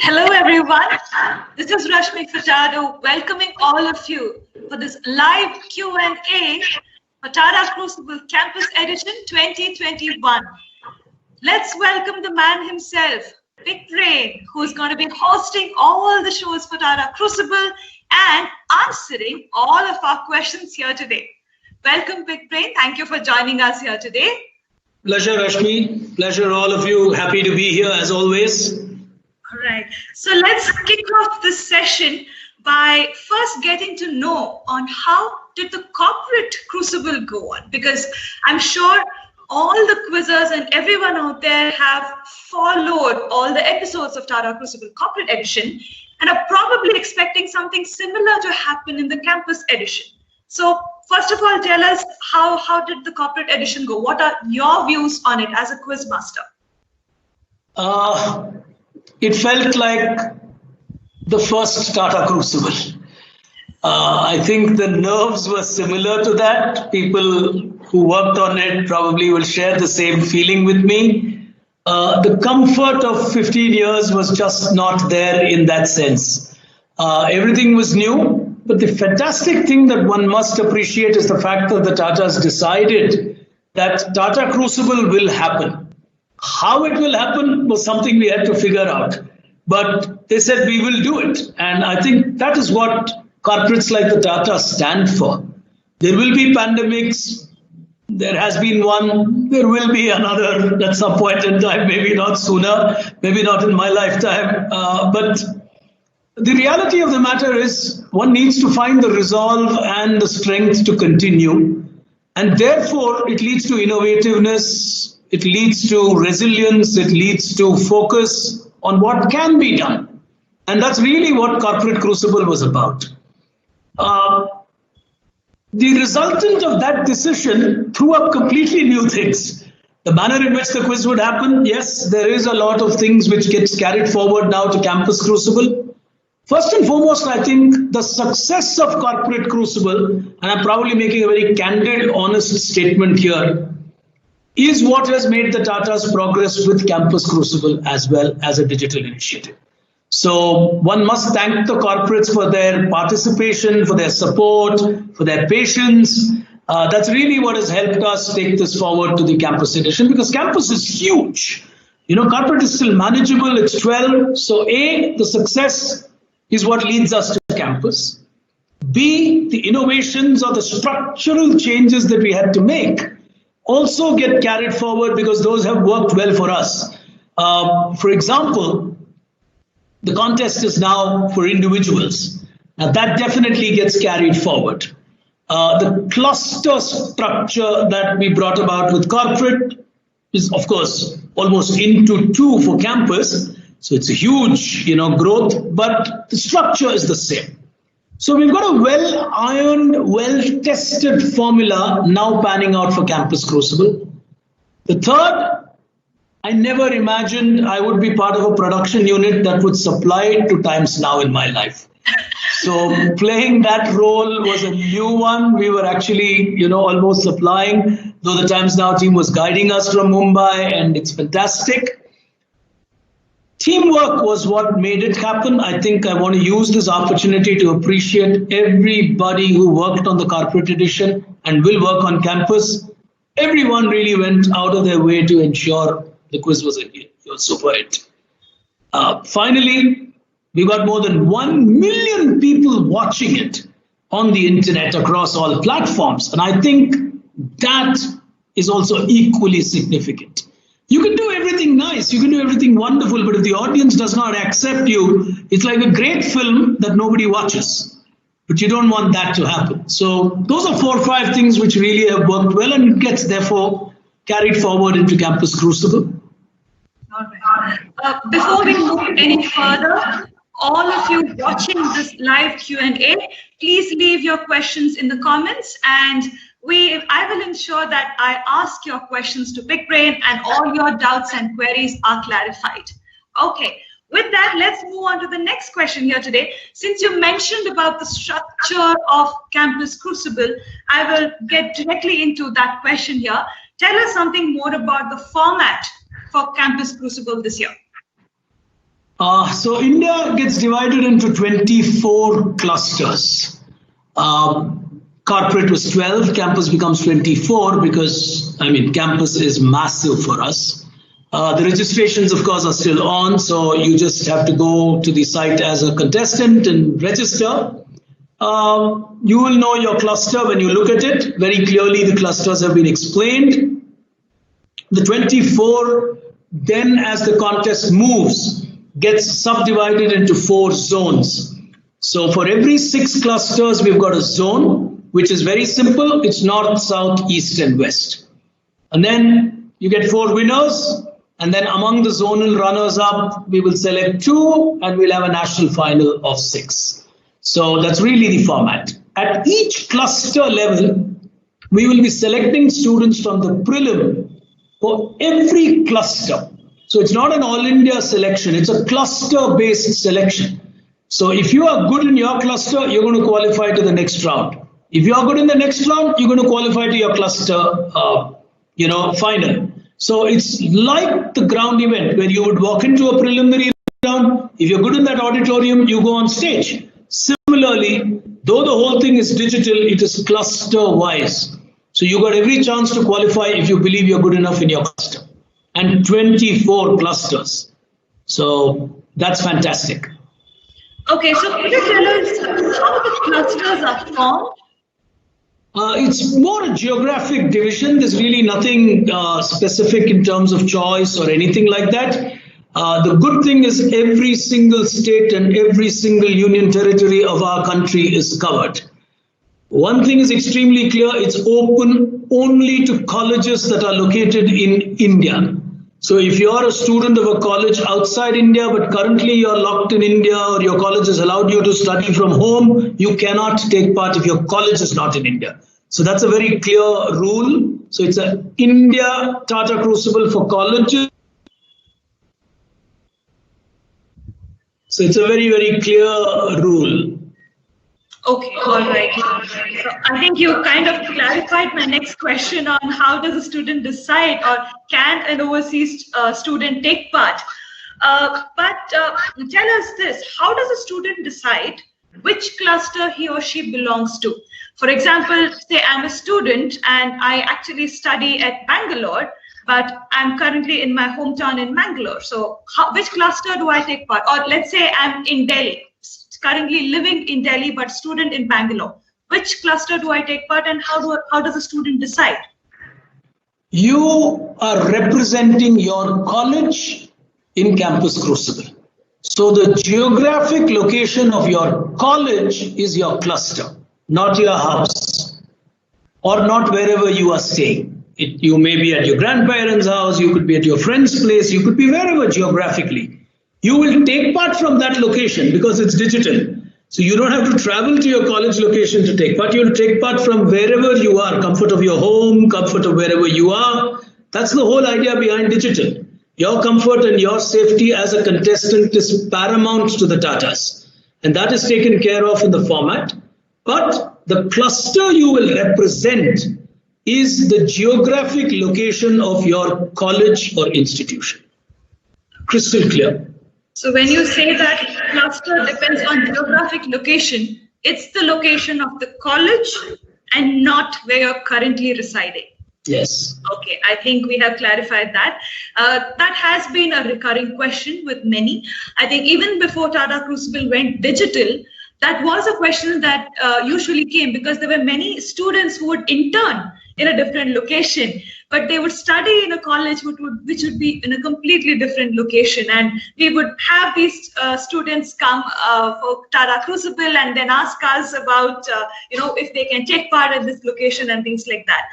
Hello everyone, this is Rashmi Furtado welcoming all of you for this live Q&A for Tata Crucible Campus Edition 2021. Let's welcome the man himself, Pickbrain, who's going to be hosting all the shows for Tata Crucible and answering all of our questions here today. Welcome Pickbrain, thank you for joining us here today. Pleasure Rashmi, pleasure all of you, happy to be here as always. All right, so let's kick off this session by first getting to know on how did the corporate crucible go on, because I'm sure all the quizzers and everyone out there have followed all the episodes of Tata Crucible Corporate Edition and are probably expecting something similar to happen in the campus edition. So first of all, tell us how did the corporate edition go? What are your views on it as a quizmaster? It felt like the first Tata Crucible. I think the nerves were similar to that. People who worked on it probably will share the same feeling with me. The comfort of 15 years was just not there in that sense. Everything was new, but the fantastic thing that one must appreciate is the fact that the Tatas decided that Tata Crucible will happen. How it will happen was something we had to figure out. But they said we will do it. And I think that is what corporates like the Tata stand for. There will be pandemics. There has been one. There will be another at some point in time, maybe not sooner, maybe not in my lifetime. But the reality of the matter is one needs to find the resolve and the strength to continue. And therefore, it leads to innovativeness. It leads to resilience, it leads to focus on what can be done. And that's really what Corporate Crucible was about. The resultant of that decision threw up completely new things. The manner in which the quiz would happen, yes, there is a lot of things which gets carried forward now to Campus Crucible. First and foremost, I think the success of Corporate Crucible, and I'm probably making a very candid, honest statement here, is what has made the Tatas progress with Campus Crucible as well as a digital initiative. So one must thank the corporates for their participation, for their support, for their patience. That's really what has helped us take this forward to the campus edition, because campus is huge. You know, corporate is still manageable, it's 12. So A, the success is what leads us to campus. B, the innovations or the structural changes that we had to make also get carried forward because those have worked well for us. For example, the contest is now for individuals. Now that definitely gets carried forward. The cluster structure that we brought about with corporate is, of course, almost into 2 for campus. So it's a huge, growth, but the structure is the same. So we've got a well-ironed, well-tested formula now panning out for Campus Crucible. The third, I never imagined I would be part of a production unit that would supply it to Times Now in my life. So playing that role was a new one. We were actually, almost supplying, though the Times Now team was guiding us from Mumbai, and it's fantastic. Teamwork was what made it happen. I think I want to use this opportunity to appreciate everybody who worked on the corporate edition and will work on campus. Everyone really went out of their way to ensure the quiz was a super hit. Finally, we got more than 1 million people watching it on the internet across all platforms. And I think that is also equally significant. You can do everything nice, you can do everything wonderful, but if the audience does not accept you, it's like a great film that nobody watches. But you don't want that to happen. So those are 4 or 5 things which really have worked well, and it gets therefore carried forward into Campus Crucible. All right. Before we move any further, all of you watching this live Q&A, please leave your questions in the comments, and I will ensure that I ask your questions to Pickbrain and all your doubts and queries are clarified. Okay, with that, let's move on to the next question here today. Since you mentioned about the structure of Campus Crucible, I will get directly into that question here. Tell us something more about the format for Campus Crucible this year. So India gets divided into 24 clusters. Corporate was 12, campus becomes 24 because, campus is massive for us. The registrations, of course, are still on, so you just have to go to the site as a contestant and register. You will know your cluster when you look at it. Very clearly, the clusters have been explained. The 24, then as the contest moves, gets subdivided into 4 zones. So for every 6 clusters, we've got a zone, which is very simple. It's north, south, east, and west. And then you get 4 winners. And then among the zonal runners-up, we will select 2, and we'll have a national final of 6. So that's really the format. At each cluster level, we will be selecting students from the prelim for every cluster. So it's not an all-India selection, it's a cluster-based selection. So if you are good in your cluster, you're going to qualify to the next round. If you are good in the next round, you're going to qualify to your cluster, final. So it's like the ground event where you would walk into a preliminary round. If you're good in that auditorium, you go on stage. Similarly, though the whole thing is digital, it is cluster-wise. So you got every chance to qualify if you believe you're good enough in your cluster. And 24 clusters. So that's fantastic. Okay, so can you tell us how the clusters are formed? It's more a geographic division. There's really nothing specific in terms of choice or anything like that. The good thing is every single state and every single union territory of our country is covered. One thing is extremely clear, it's open only to colleges that are located in India. So if you are a student of a college outside India, but currently you're locked in India or your college has allowed you to study from home, you cannot take part if your college is not in India. So that's a very clear rule. So it's an India Tata Crucible for colleges. So it's a very, very clear rule. Okay, all right. So I think you kind of clarified my next question on how does a student decide or can an overseas student take part? But tell us this, how does a student decide which cluster he or she belongs to? For example, say I'm a student and I actually study at Bangalore, but I'm currently in my hometown in Mangalore. So which cluster do I take part? Or let's say I'm in Delhi, currently living in Delhi, but student in Bangalore. Which cluster do I take part and how does a student decide? You are representing your college in Campus Crucible. So the geographic location of your college is your cluster, not your house or not wherever you are staying. You may be at your grandparents' house, you could be at your friend's place, you could be wherever geographically. You will take part from that location because it's digital. So you don't have to travel to your college location to take part. You'll take part from wherever you are, comfort of your home, comfort of wherever you are. That's the whole idea behind digital. Your comfort and your safety as a contestant is paramount to the Tatas. And that is taken care of in the format. But the cluster you will represent is the geographic location of your college or institution. Crystal clear. So when you say that cluster depends on geographic location, it's the location of the college and not where you're currently residing. Yes. Okay, I think we have clarified that. That has been a recurring question with many. I think even before Tata Crucible went digital, that was a question that usually came because there were many students who would intern in a different location, but they would study in a college which would be in a completely different location. And we would have these students come for Tata Crucible and then ask us about, if they can take part in this location and things like that.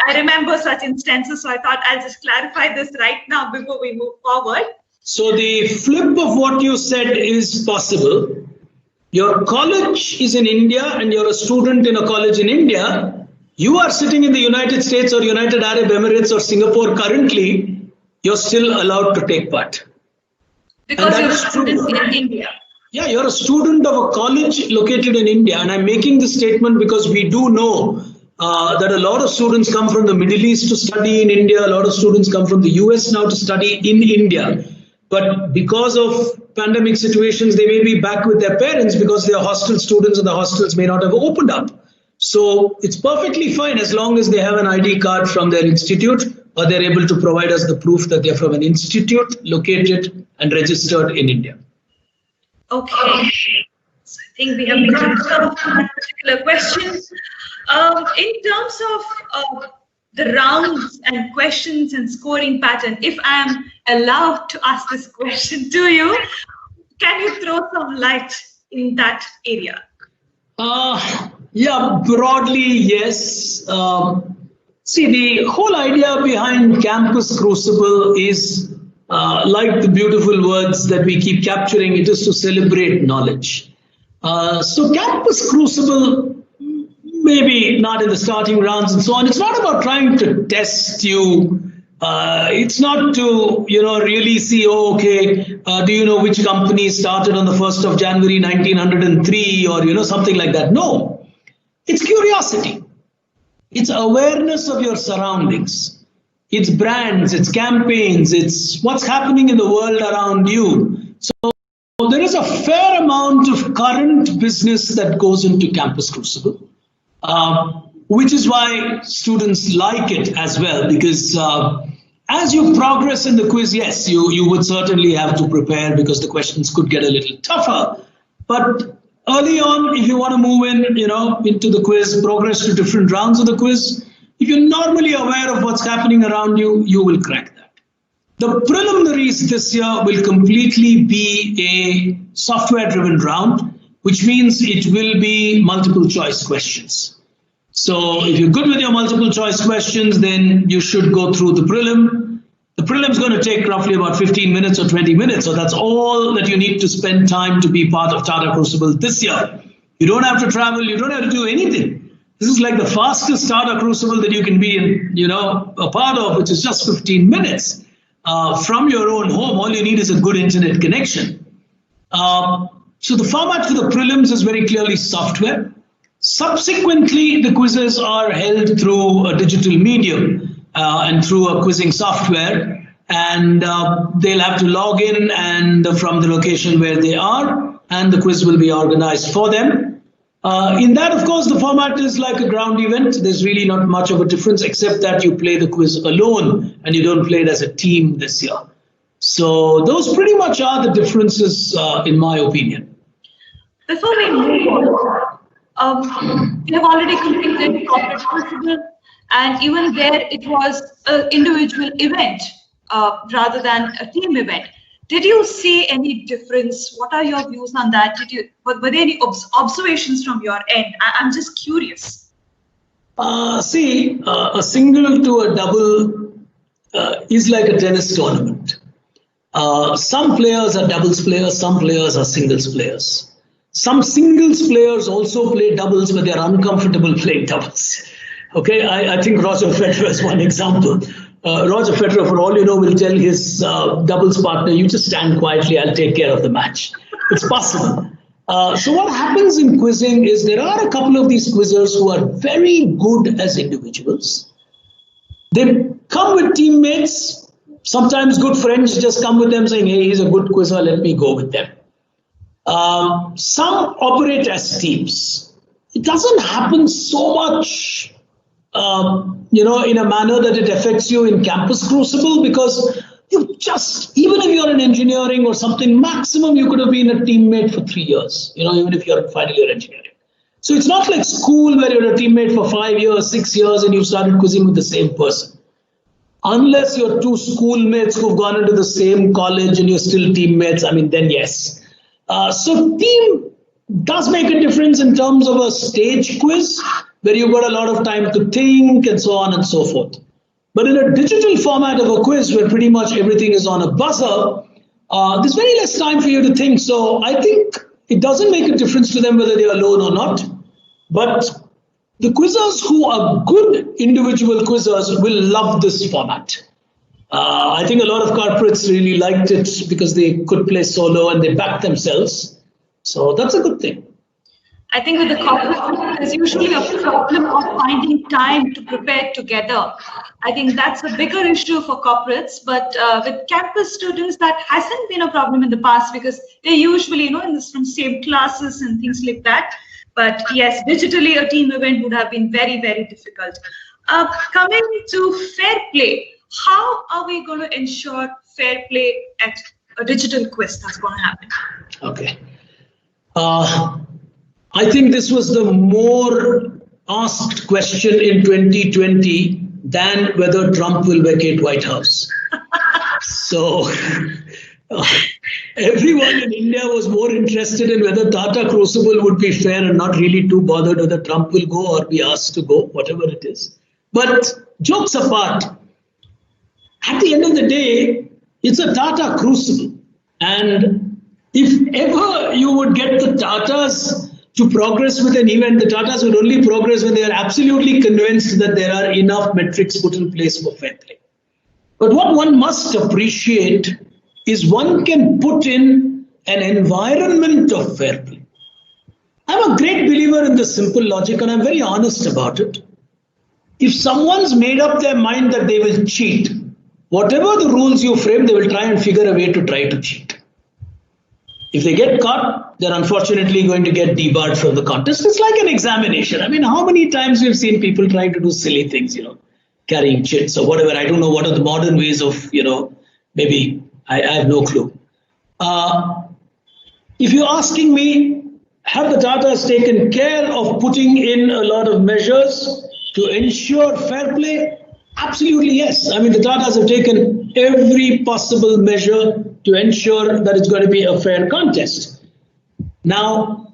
I remember such instances, so I thought I'll just clarify this right now before we move forward. So the flip of what you said is possible. Your college is in India and you're a student in a college in India. You are sitting in the United States or United Arab Emirates or Singapore currently, you're still allowed to take part. Because you're a student in India. Yeah, you're a student of a college located in India. And I'm making this statement because we do know that a lot of students come from the Middle East to study in India. A lot of students come from the US now to study in India. But because of pandemic situations, they may be back with their parents because they are hostel students and the hostels may not have opened up. So it's perfectly fine as long as they have an ID card from their institute, or they're able to provide us the proof that they're from an institute located and registered in India. Okay. So I think we have answered that particular question. In terms of the rounds and questions and scoring pattern, if I am allowed to ask this question to you, can you throw some light in that area? Yeah, broadly, yes. See, the whole idea behind Campus Crucible is like the beautiful words that we keep capturing, it is to celebrate knowledge. So Campus Crucible, maybe not in the starting rounds and so on, it's not about trying to test you. It's not to, really see, do you know which company started on the 1st of January 1903 or, something like that. No, it's curiosity. It's awareness of your surroundings. It's brands, it's campaigns, it's what's happening in the world around you. So there is a fair amount of current business that goes into Campus Crucible, which is why students like it as well, because as you progress in the quiz, yes, you would certainly have to prepare because the questions could get a little tougher. But early on, if you want to move in, into the quiz, progress to different rounds of the quiz, if you're normally aware of what's happening around you, you will crack that. The preliminaries this year will completely be a software-driven round, which means it will be multiple choice questions. So if you're good with your multiple choice questions, then you should go through the prelim. The prelim is going to take roughly about 15 minutes or 20 minutes. So that's all that you need to spend time to be part of Tata Crucible this year. You don't have to travel. You don't have to do anything. This is like the fastest Tata Crucible that you can be in, a part of, which is just 15 minutes. From your own home, all you need is a good internet connection. So the format for the prelims is very clearly software. Subsequently, the quizzes are held through a digital medium and through a quizzing software, and they'll have to log in and from the location where they are, and the quiz will be organized for them. In that, of course, the format is like a ground event. There's really not much of a difference, except that you play the quiz alone and you don't play it as a team this year. So those pretty much are the differences, in my opinion. Before we move on, we have already completed Corporate Crucible, and even there it was an individual event rather than a team event. Did you see any difference? What are your views on that? Were there any observations from your end? I'm just curious. See, a single to a double is like a tennis tournament. Some players are doubles players, some players are singles players. Some singles players also play doubles, but they're uncomfortable playing doubles. Okay, I think Roger Federer is one example. Roger Federer, for all you know, will tell his doubles partner, you just stand quietly, I'll take care of the match. It's possible. So what happens in quizzing is there are a couple of these quizzers who are very good as individuals. They come with teammates. Sometimes good friends just come with them saying, hey, he's a good quizzer, let me go with them. Some operate as teams. It doesn't happen so much in a manner that it affects you in Campus Crucible, because even if you're in engineering or something, maximum you could have been a teammate for 3 years, even if you're in final year engineering. So it's not like school where you're a teammate for 5 years, 6 years, and you started quizzing with the same person. Unless you're two schoolmates who've gone into the same college and you're still teammates, then yes. So team does make a difference in terms of a stage quiz, where you've got a lot of time to think and so on and so forth. But in a digital format of a quiz where pretty much everything is on a buzzer, there's very less time for you to think. So I think it doesn't make a difference to them whether they're alone or not. But the quizzers who are good individual quizzers will love this format. I think a lot of corporates really liked it because they could play solo and they backed themselves. So that's a good thing. I think with the corporate, there's usually a problem of finding time to prepare together. I think that's a bigger issue for corporates, but with campus students, that hasn't been a problem in the past because they usually, from same classes and things like that. But yes, digitally, a team event would have been very, very difficult. Coming to fair play, how are we going to ensure fair play at a digital quiz that's going to happen? Okay. I think this was the more asked question in 2020 than whether Trump will vacate White House. So everyone in India was more interested in whether Tata Crucible would be fair and not really too bothered whether Trump will go or be asked to go, whatever it is. But jokes apart, at the end of the day, it's a Tata Crucible. And if ever you would get the Tatas to progress with an event, the Tatas would only progress when they are absolutely convinced that there are enough metrics put in place for fair play. But what one must appreciate is one can put in an environment of fair play. I'm a great believer in the simple logic, and I'm very honest about it. If someone's made up their mind that they will cheat, whatever the rules you frame, they will try and figure a way to try to cheat. If they get caught, they're unfortunately going to get debarred from the contest. It's like an examination. I mean, how many times we've seen people trying to do silly things, carrying chits or whatever. I don't know what are the modern ways of, maybe I have no clue. If you're asking me, have the Tatas taken care of putting in a lot of measures to ensure fair play? Absolutely, yes. I mean, the Tatas have taken every possible measure to ensure that it's going to be a fair contest. Now,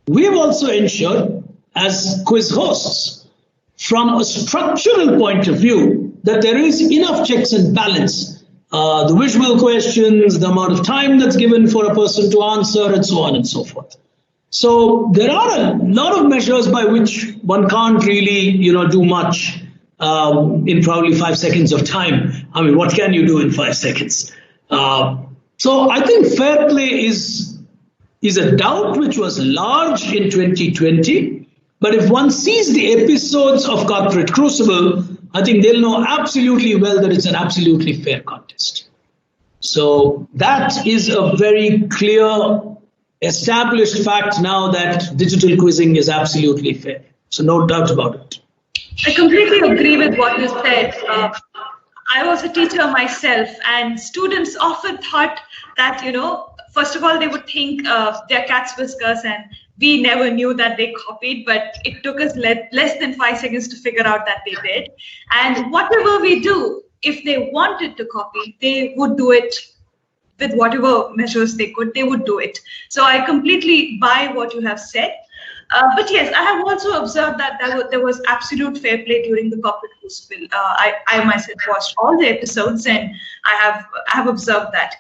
we've also ensured, as quiz hosts, from a structural point of view, that there is enough checks and balance. The visual questions, the amount of time that's given for a person to answer, and so on and so forth. So there are a lot of measures by which one can't really, do much in probably 5 seconds of time. I mean, what can you do in 5 seconds? So I think fair play is a doubt which was large in 2020. But if one sees the episodes of Corporate Crucible, I think they'll know absolutely well that it's an absolutely fair contest. So that is a very clear, established fact now that digital quizzing is absolutely fair. So no doubt about it. I completely agree with what you said. I was a teacher myself, and students often thought that, first of all, they would think they're cat's whiskers, and we never knew that they copied, but it took us less than 5 seconds to figure out that they did. And whatever we do, if they wanted to copy, they would do it with whatever measures they could, they would do it. So I completely buy what you have said. But yes, I have also observed that there was absolute fair play during the Corporate Crucible. I myself watched all the episodes, and I have observed that.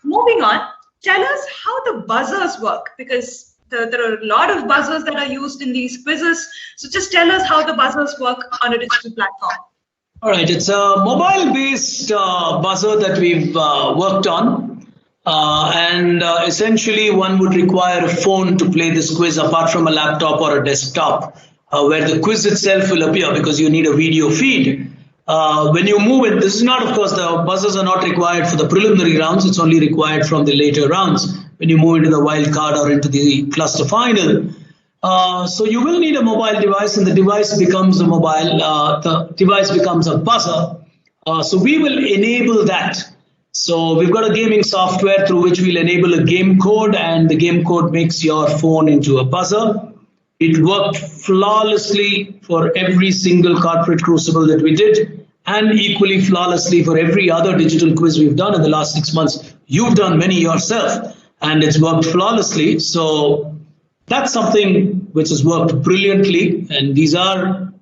Moving on, tell us how the buzzers work, because there are a lot of buzzers that are used in these quizzes. So just tell us how the buzzers work on a digital platform. All right, it's a mobile-based buzzer that we've worked on. And essentially, one would require a phone to play this quiz apart from a laptop or a desktop, where the quiz itself will appear because you need a video feed. When you move it, this is not, of course, the buzzers are not required for the preliminary rounds. It's only required from the later rounds when you move into the wild card or into the cluster final. So you will need a mobile device, and the device becomes a buzzer. So we will enable that. So we've got a gaming software through which we'll enable a game code, and the game code makes your phone into a buzzer. It worked flawlessly for every single Corporate Crucible that we did, and equally flawlessly for every other digital quiz we've done in the last 6 months. You've done many yourself, and it's worked flawlessly. So that's something which has worked brilliantly. And these are,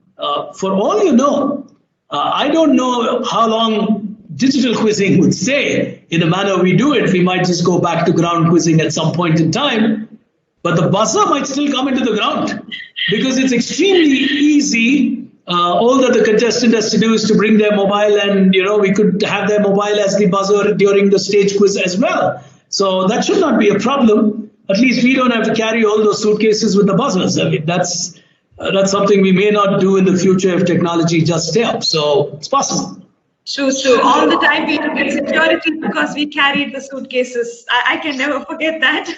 for all you know, I don't know how long digital quizzing would stay in the manner we do it. We might just go back to ground quizzing at some point in time, but the buzzer might still come into the ground because it's extremely easy. All that the contestant has to do is to bring their mobile, and we could have their mobile as the buzzer during the stage quiz as well. So that should not be a problem. at least we don't have to carry all those suitcases with the buzzers. I mean, that's something we may not do in the future if technology just stay up. So it's possible. True. All the time we get security because we carried the suitcases. I can never forget that.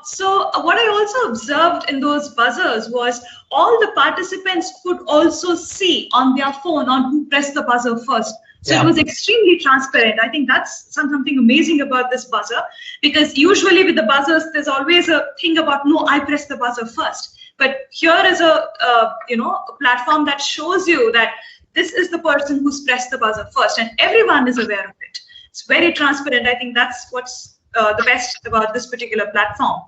So what I also observed in those buzzers was all the participants could also see on their phone on who pressed the buzzer first. So It was extremely transparent. I think that's something amazing about this buzzer, because usually with the buzzers, there's always a thing about, no, I pressed the buzzer first. But here is a platform that shows you that this is the person who's pressed the buzzer first, and everyone is aware of it. It's very transparent. I think that's what's the best about this particular platform.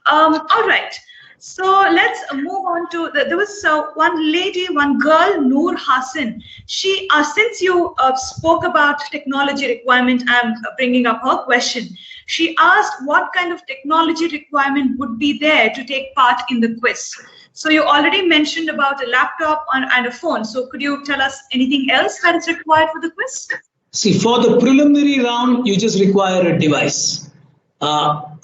All right. So let's move on to, there was one girl, Noor Hassan. She, since you spoke about technology requirement, I'm bringing up her question. She asked what kind of technology requirement would be there to take part in the quiz. So you already mentioned about a laptop and a phone. So could you tell us anything else that is required for the quiz? See, for the preliminary round, you just require a device.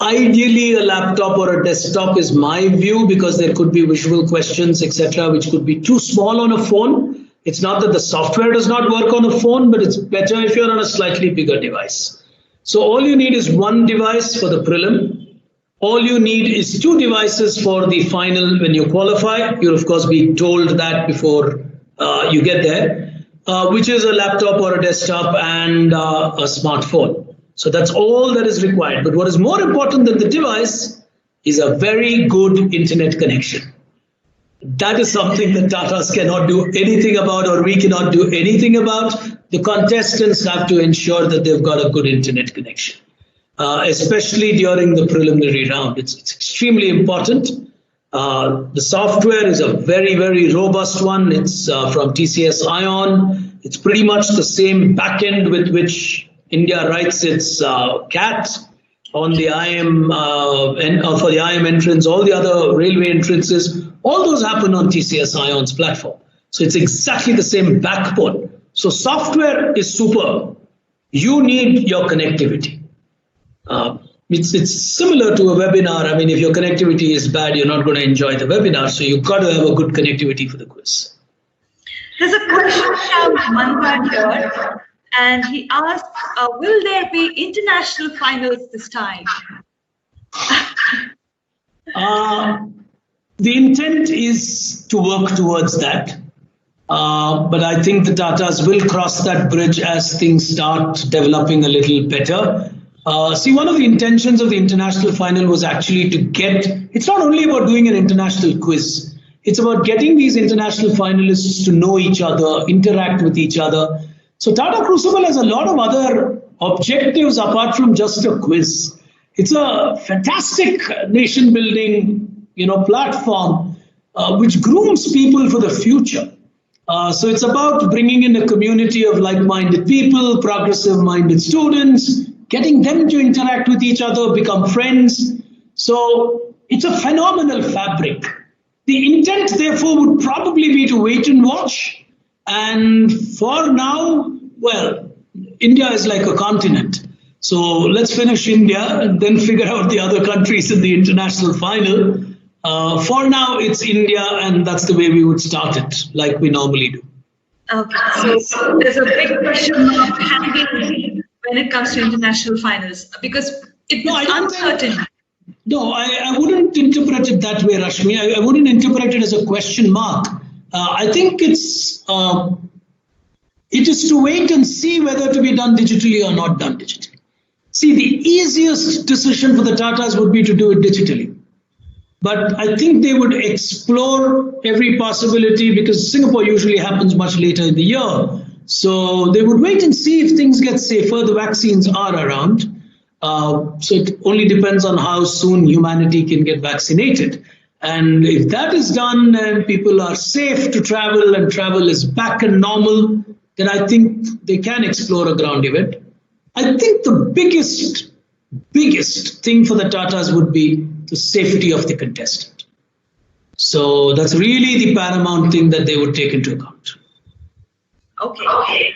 Ideally, a laptop or a desktop is my view, because there could be visual questions, etc., which could be too small on a phone. It's not that the software does not work on a phone, but it's better if you're on a slightly bigger device. So all you need is one device for the prelim. All you need is two devices for the final when you qualify. You'll, of course, be told that before you get there, which is a laptop or a desktop and a smartphone. So that's all that is required. But what is more important than the device is a very good internet connection. That is something that Tatas cannot do anything about, or we cannot do anything about. The contestants have to ensure that they've got a good internet connection, especially during the preliminary round. It's extremely important. The software is a very, very robust one. It's from TCS Ion. It's pretty much the same backend with which India writes its CAT on the IM and for the IM entrance, all the other railway entrances, all those happen on TCS Ion's platform. So it's exactly the same backbone. So software is super. You need your connectivity. It's similar to a webinar. I mean, if your connectivity is bad, you're not going to enjoy the webinar. So you've got to have a good connectivity for the quiz. There's a question from Manga here. And he asked, will there be international finals this time? The intent is to work towards that. But I think the Tatas will cross that bridge as things start developing a little better. See, one of the intentions of the international final was actually to get, it's not only about doing an international quiz, it's about getting these international finalists to know each other, interact with each other. So Tata Crucible has a lot of other objectives apart from just a quiz. It's a fantastic nation-building, platform which grooms people for the future. So it's about bringing in a community of like-minded people, progressive-minded students, getting them to interact with each other, become friends. So it's a phenomenal fabric. The intent, therefore, would probably be to wait and watch. And for now, well, India is like a continent. So let's finish India and then figure out the other countries in the international final. For now, it's India, and that's the way we would start it, like we normally do. Okay, so there's a big question mark hanging when it comes to international finals, because it's uncertain. I wouldn't interpret it that way, Rashmi. I wouldn't interpret it as a question mark. I think it is to wait and see whether to be done digitally or not done digitally. See, the easiest decision for the Tatas would be to do it digitally. But I think they would explore every possibility, because Singapore usually happens much later in the year. So they would wait and see if things get safer. The vaccines are around. So it only depends on how soon humanity can get vaccinated. And if that is done and people are safe to travel and travel is back and normal, then I think they can explore a ground event. I think the biggest thing for the Tatas would be the safety of the contestant. So that's really the paramount thing that they would take into account. Okay.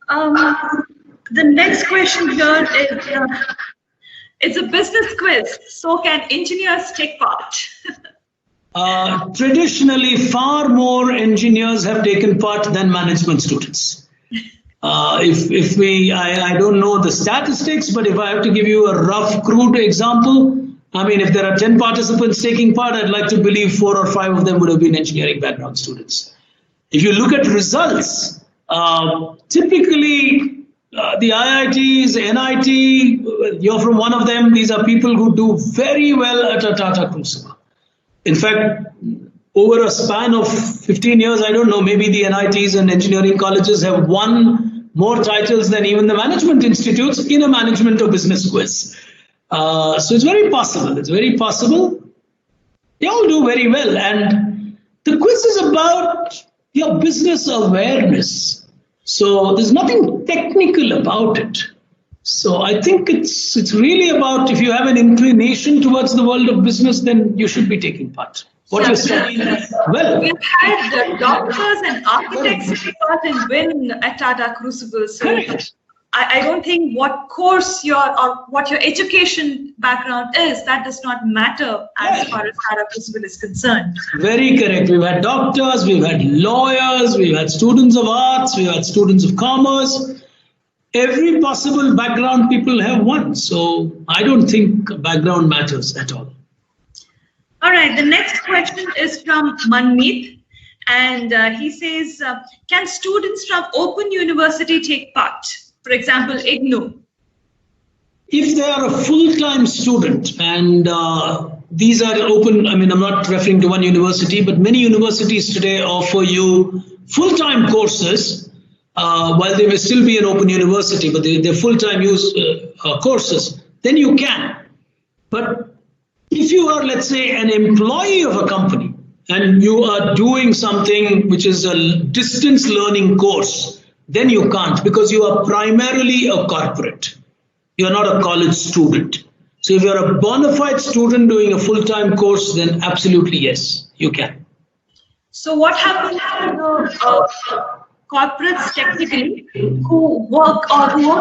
The next question here is, It's a business quiz, so can engineers take part? Traditionally, far more engineers have taken part than management students. I don't know the statistics, but if I have to give you a rough, crude example, I mean, if there are 10 participants taking part, I'd like to believe 4 or 5 of them would have been engineering background students. If you look at results, typically the IITs, NIT, you're from one of them. These are people who do very well at a Tata Crucible. In fact, over a span of 15 years, I don't know, maybe the NITs and engineering colleges have won more titles than even the management institutes in a management or business quiz. So it's very possible. It's very possible. They all do very well. And the quiz is about your business awareness. So there's nothing technical about it. So I think it's really about, if you have an inclination towards the world of business, then you should be taking part. What you're studying, well. We've had the doctors and architects take part and win at Tata Crucible. So Correct. I don't think what course what your education background is, that does not matter as far as Tata Crucible is concerned. Very correct. We've had doctors, we've had lawyers, we've had students of arts, we've had students of commerce. Every possible background people have won. So I don't think background matters at all. All right, the next question is from Manmeet, and he says, can students from Open University take part? For example, IGNOU. If they are a full-time student, and these are open, I mean, I'm not referring to one university, but many universities today offer you full-time courses, while they may still be an open university, but they're full-time courses, then you can. But if you are, let's say, an employee of a company and you are doing something which is a distance learning course, then you can't, because you are primarily a corporate. You're not a college student. So if you're a bona fide student doing a full-time course, then absolutely yes, you can. So what happens to the corporates technically who work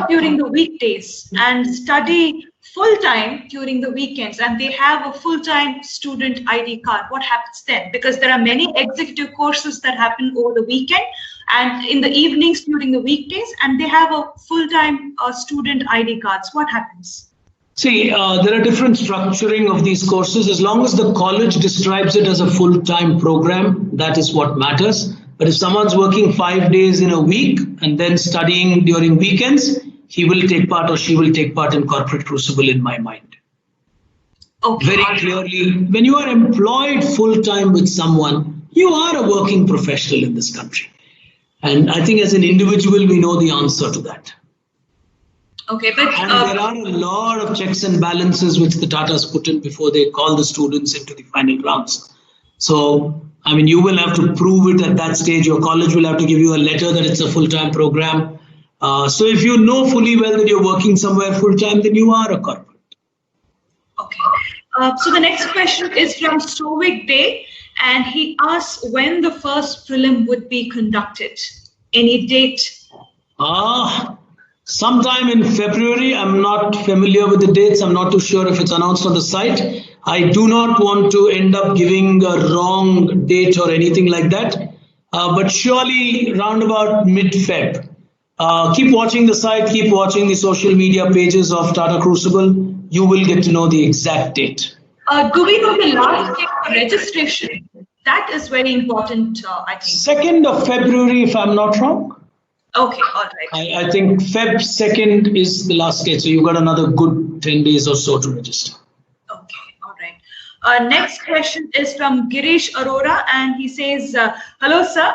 during the weekdays and study full-time during the weekends, and they have a full-time student ID card? What happens then? Because there are many executive courses that happen over the weekend and in the evenings during the weekdays, and they have a full-time student ID cards. What happens? See, there are different structuring of these courses. As long as the college describes it as a full-time program, that is what matters. But if someone's working 5 days in a week and then studying during weekends, he will take part or she will take part in corporate crucible, in my mind. Okay. Very clearly, when you are employed full-time with someone, you are a working professional in this country. And I think as an individual, we know the answer to that. Okay, but and there are a lot of checks and balances which the Tatas put in before they call the students into the final rounds. So, I mean, you will have to prove it at that stage. Your college will have to give you a letter that it's a full-time program. So if you know fully well that you're working somewhere full-time, then you are a corporate. Okay. So the next question is from Stovik Day, and he asks when the first prelim would be conducted. Any date? Sometime in February. I'm not familiar with the dates. I'm not too sure if it's announced on the site. I do not want to end up giving a wrong date or anything like that. But surely round about mid-Feb. Keep watching the site, keep watching the social media pages of Tata Crucible. You will get to know the exact date. Do we know the last date for registration? That is very important, I think. 2nd of February, if I'm not wrong. Okay, all right. I think Feb 2nd is the last date. So you've got another good 10 days or so to register. Okay, all right. Next question is from Girish Arora, and he says, hello, sir.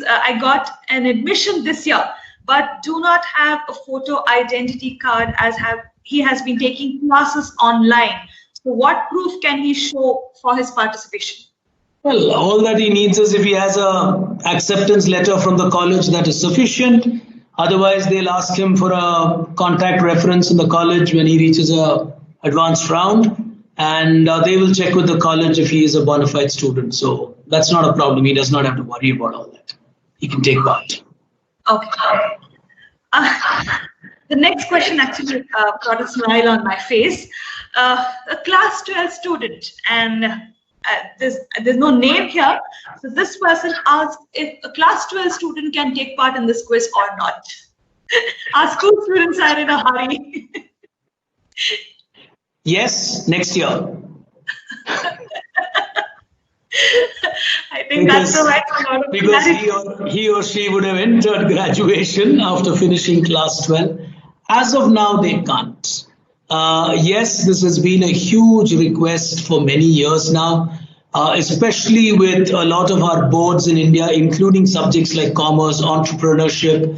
I got an admission this year, but do not have a photo identity card as he has been taking classes online. So what proof can he show for his participation? Well, all that he needs is if he has a acceptance letter from the college, that is sufficient. Otherwise, they'll ask him for a contact reference in the college when he reaches a advanced round, and they will check with the college if he is a bona fide student. So that's not a problem. He does not have to worry about all that. He can take part. Okay. The next question actually brought a smile on my face. A class 12 student, and there's no name here. So this person asked if a class 12 student can take part in this quiz or not. Our school students are in a hurry. Yes, next year. I think that's the right one. Because he or she would have entered graduation after finishing class 12. As of now, they can't. Yes, this has been a huge request for many years now, especially with a lot of our boards in India, including subjects like commerce, entrepreneurship,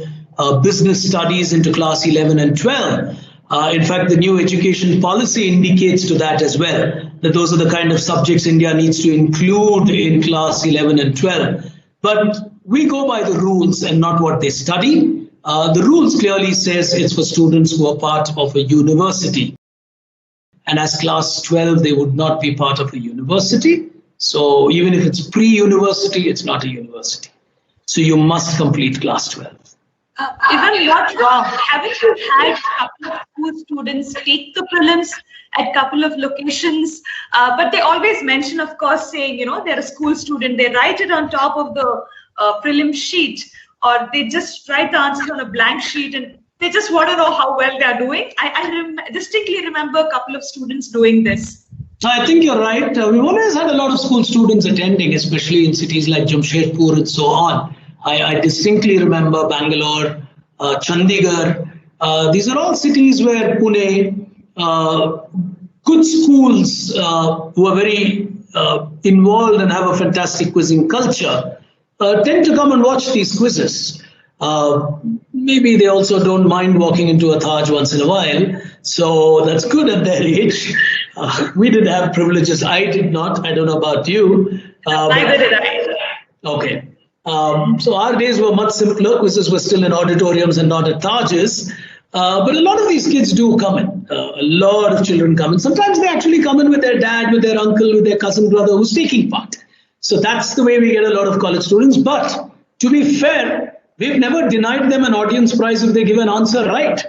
business studies into class 11 and 12. In fact, the new education policy indicates to that as well, that those are the kind of subjects India needs to include in class 11 and 12. But we go by the rules and not what they study. The rules clearly says it's for students who are part of a university. And as class 12, they would not be part of a university. So even if it's pre-university, it's not a university. So you must complete class 12. Even not wrong. Haven't you had a couple of school students take the prelims at a couple of locations? But they always mention, of course, saying, you know, they're a school student. They write it on top of the prelim sheet, or they just write the answers on a blank sheet, and they just want to know how well they're doing. I distinctly remember a couple of students doing this. I think you're right. We've always had a lot of school students attending, especially in cities like Jamshedpur and so on. I distinctly remember Bangalore, Chandigarh. These are all cities where Pune, good schools who are very involved and have a fantastic quizzing culture tend to come and watch these quizzes. Maybe they also don't mind walking into a Taj once in a while. So that's good at their age. We did have privileges. I did not. I don't know about you. Neither did I. Okay. So our days were much simpler. Quizzes were still in auditoriums and not at Tajes. But a lot of these kids do come in. A lot of children come in. Sometimes they actually come in with their dad, with their uncle, with their cousin brother who's taking part. So that's the way we get a lot of college students. But to be fair, we've never denied them an audience prize if they give an answer right.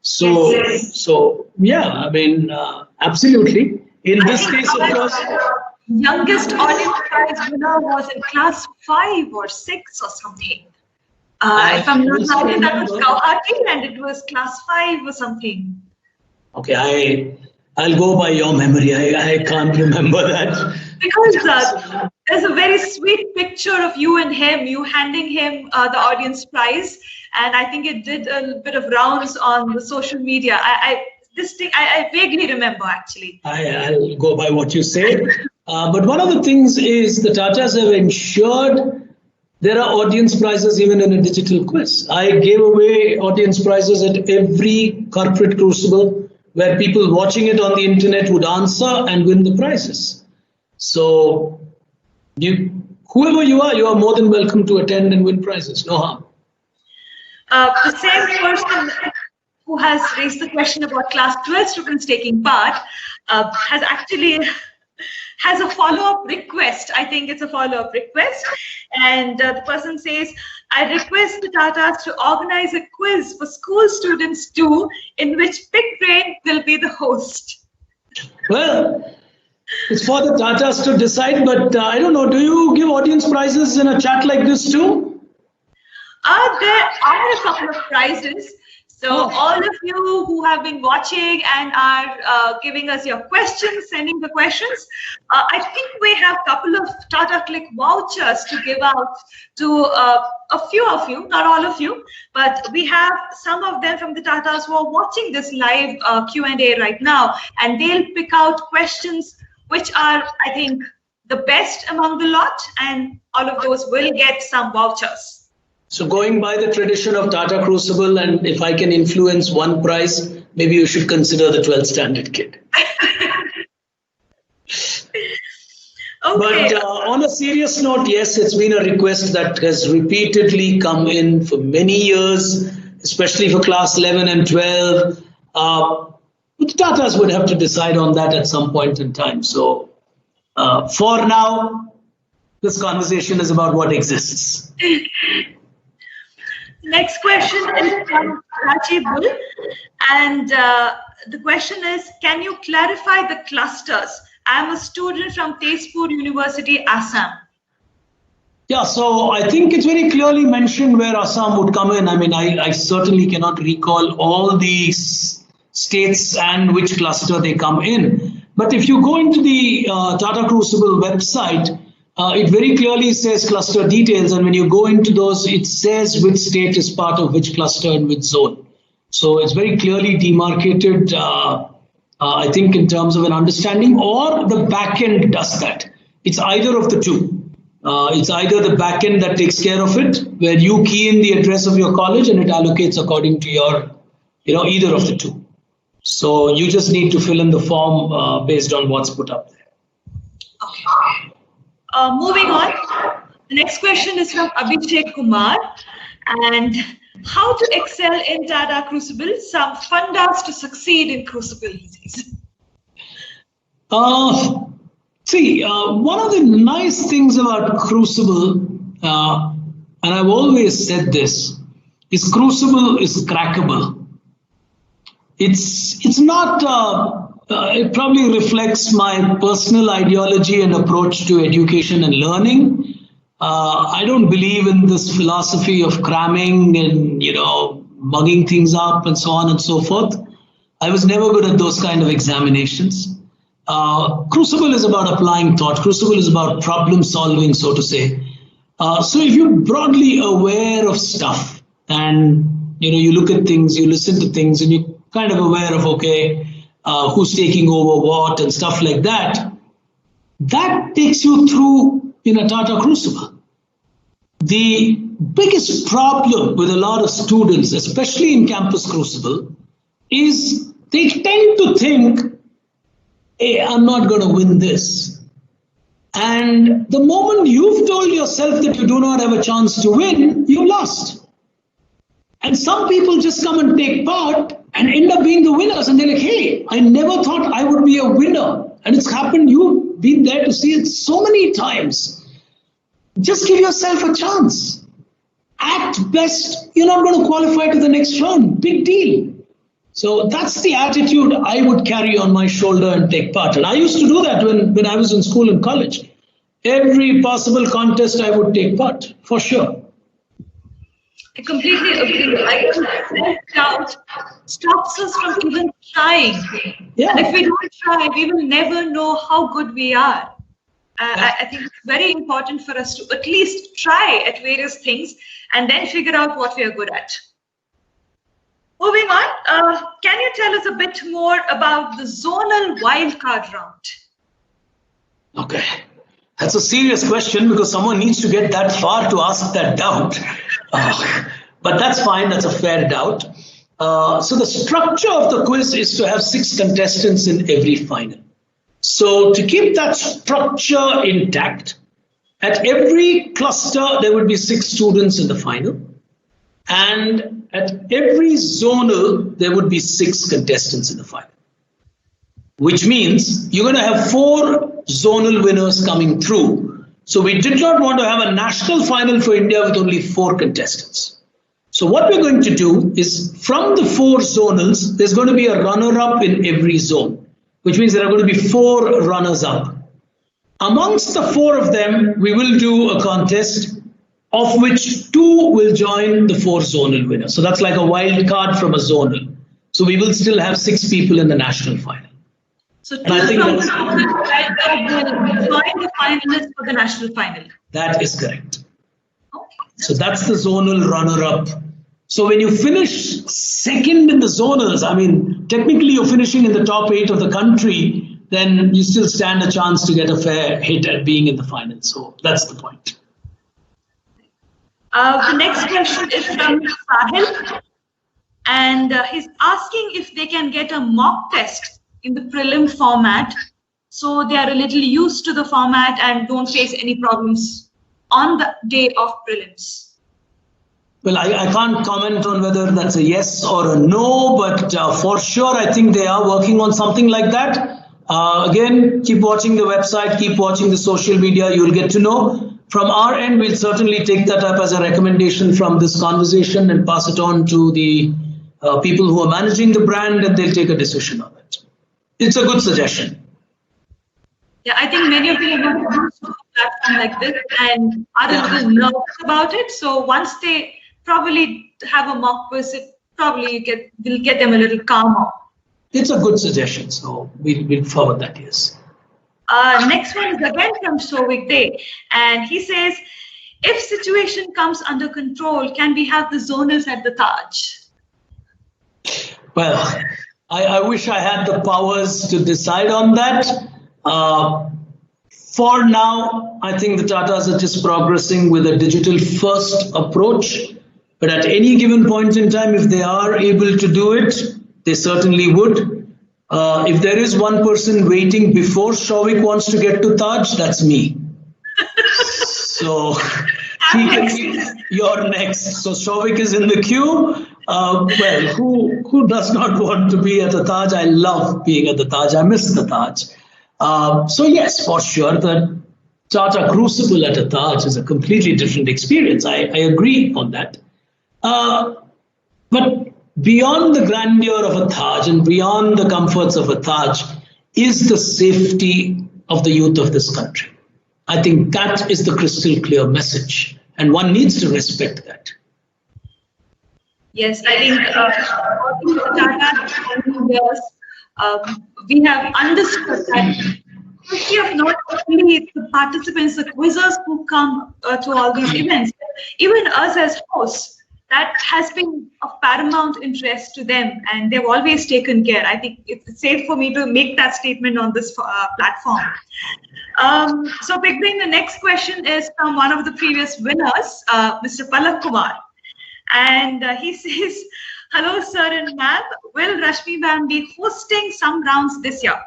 So yeah, I mean, absolutely. In this case, of course. Youngest audience prize winner was in class 5 or 6 or something. If I'm not mistaken, that was Guwahati, and it was class 5 or something. Okay, I'll go by your memory. I can't remember that. Because there's a very sweet picture of you and him, you handing him the audience prize, and I think it did a bit of rounds on the social media. I vaguely remember actually. I'll go by what you say. But one of the things is the Tatas have ensured there are audience prizes even in a digital quiz. I gave away audience prizes at every corporate crucible where people watching it on the internet would answer and win the prizes. So whoever you are more than welcome to attend and win prizes. No harm. The same person who has raised the question about class 12 students taking part has a follow-up request. I think it's a follow-up request. And the person says, I request the Tatas to organize a quiz for school students too, in which Pickbrain will be the host. Well, it's for the Tatas to decide, but I don't know, do you give audience prizes in a chat like this too? There are a couple of prizes. So all of you who have been watching and are giving us your questions, sending the questions, I think we have a couple of Tata Click vouchers to give out to a few of you, not all of you, but we have some of them from the Tatas who are watching this live Q&A right now, and they'll pick out questions which are, I think, the best among the lot, and all of those will get some vouchers. So going by the tradition of Tata Crucible, and if I can influence one prize, maybe you should consider the 12th standard kid. Okay. But on a serious note, yes, it's been a request that has repeatedly come in for many years, especially for class 11 and 12. The Tatas would have to decide on that at some point in time. So for now, this conversation is about what exists. Next question is from Raji Bull, and the question is, can you clarify the clusters? I'm a student from Tezpur University, Assam. Yeah, so I think it's very clearly mentioned where Assam would come in. I mean, I certainly cannot recall all these states and which cluster they come in. But if you go into the Tata Crucible website, it very clearly says cluster details. And when you go into those, it says which state is part of which cluster and which zone. So it's very clearly demarcated, I think, in terms of an understanding, or the backend does that. It's either of the two. It's either the backend that takes care of it, where you key in the address of your college and it allocates according to your, either of the two. So you just need to fill in the form based on what's put up there. Okay. Moving on. The next question is from Abhishek Kumar. And how to excel in Tata Crucible? Some fundas to succeed in Crucible. See, one of the nice things about Crucible, and I've always said this, is Crucible is crackable. It's not, it probably reflects my personal ideology and approach to education and learning. I don't believe in this philosophy of cramming and, mugging things up and so on and so forth. I was never good at those kind of examinations. Crucible is about applying thought. Crucible is about problem solving, so to say. So if you're broadly aware of stuff and, you look at things, you listen to things, and you're kind of aware of, okay, who's taking over what and stuff like that, that takes you through in a Tata Crucible. The biggest problem with a lot of students, especially in Campus Crucible, is they tend to think, hey, I'm not going to win this. And the moment you've told yourself that you do not have a chance to win, you've lost. And some people just come and take part and end up being the winners. And they're like, hey, I never thought I would be a winner. And it's happened. You've been there to see it so many times. Just give yourself a chance. At best, you're not going to qualify to the next round. Big deal. So that's the attitude I would carry on my shoulder and take part. And I used to do that when I was in school and college. Every possible contest I would take part, for sure. I completely agree. I think self-doubt stops us from even trying. Yeah. And if we don't try, we will never know how good we are. I think it's very important for us to at least try at various things and then figure out what we are good at. Moving on, can you tell us a bit more about the zonal wildcard round? Okay, that's a serious question because someone needs to get that far to ask that doubt. But that's fine, that's a fair doubt. So the structure of the quiz is to have 6 contestants in every final. So to keep that structure intact, at every cluster, there would be 6 students in the final. And at every zonal, there would be 6 contestants in the final. Which means you're going to have 4 zonal winners coming through. So we did not want to have a national final for India with only 4 contestants. So what we're going to do is from the 4 zonals, there's going to be a runner-up in every zone, which means there are going to be 4 runners-up. Amongst the 4 of them, we will do a contest of which 2 will join the 4 zonal winners. So that's like a wild card from a zonal. So we will still have 6 people in the national final. So 2 from the wild card will join the finalists for the national final. That is correct. Okay, so that's the zonal runner-up. So when you finish second in the zonals, I mean, technically you're finishing in the top 8 of the country, then you still stand a chance to get a fair hit at being in the final. So that's the point. The next question is from Sahil, and he's asking if they can get a mock test in the prelim format so they are a little used to the format and don't face any problems on the day of prelims. Well, I can't comment on whether that's a yes or a no, but for sure, I think they are working on something like that. Again, keep watching the website, keep watching the social media, you'll get to know. from our end, we'll certainly take that up as a recommendation from this conversation and pass it on to the people who are managing the brand, and they'll take a decision on it. It's a good suggestion. Yeah, I think many of you have used a platform like this and are a little nervous about it. So once they probably have a mock quiz, it probably will get them a little calmer. It's a good suggestion, so we'll forward that, yes. Next one is again from Shovik Day, and he says, if situation comes under control, can we have the zonals at the Taj? Well, I wish I had the powers to decide on that. For now, I think the Tatas are just progressing with a digital first approach. But at any given point in time, if they are able to do it, they certainly would. If there is one person waiting before Shovik wants to get to Taj, that's me. So you're next. So Shovik is in the queue. Well, who does not want to be at the Taj? I love being at the Taj. I miss the Taj. So yes, for sure, the Tata Crucible at a Taj is a completely different experience. I agree on that. But beyond the grandeur of a Taj and beyond the comforts of a Taj is the safety of the youth of this country. I think that is the crystal clear message, and one needs to respect that. Yes, I think working with Tata years, we have understood that of not only the participants, the quizzers who come to all these events, even us as hosts, that has been of paramount interest to them, and they've always taken care. I think it's safe for me to make that statement on this platform. So Pickbrain, the next question is from one of the previous winners, Mr. Palak Kumar. And he says, hello, sir and ma'am. Will Rashmi ma'am be hosting some rounds this year?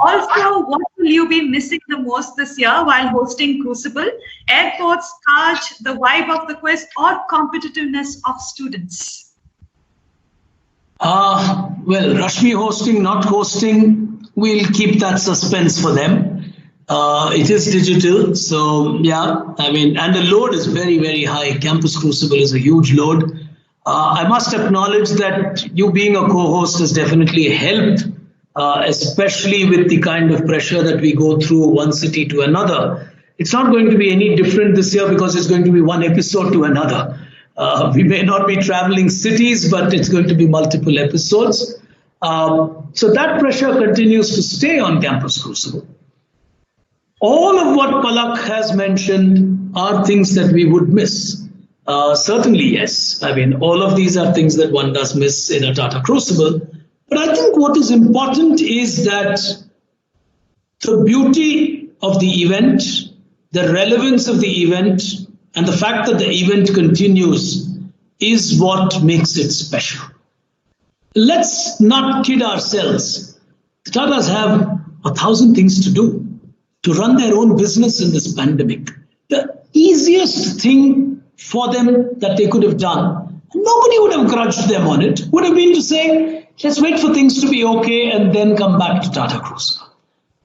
Also, what will you be missing the most this year while hosting Crucible? Airports, Taj, the vibe of the quiz, or competitiveness of students? Well, Rashmi hosting, not hosting, we'll keep that suspense for them. It is digital, so yeah, I mean, and the load is very, very high. Campus Crucible is a huge load. I must acknowledge that you being a co-host has definitely helped, especially with the kind of pressure that we go through one city to another. It's not going to be any different this year because it's going to be one episode to another. We may not be traveling cities, but it's going to be multiple episodes. So that pressure continues to stay on Campus Crucible. All of what Palak has mentioned are things that we would miss. Certainly, yes. I mean, all of these are things that one does miss in a Tata Crucible. But I think what is important is that the beauty of the event, the relevance of the event, and the fact that the event continues is what makes it special. Let's not kid ourselves. The Tatas have 1,000 things to do to run their own business in this pandemic. The easiest thing for them that they could have done, nobody would have grudged them on it, would have been to say, let's wait for things to be okay and then come back to Tata Crucible.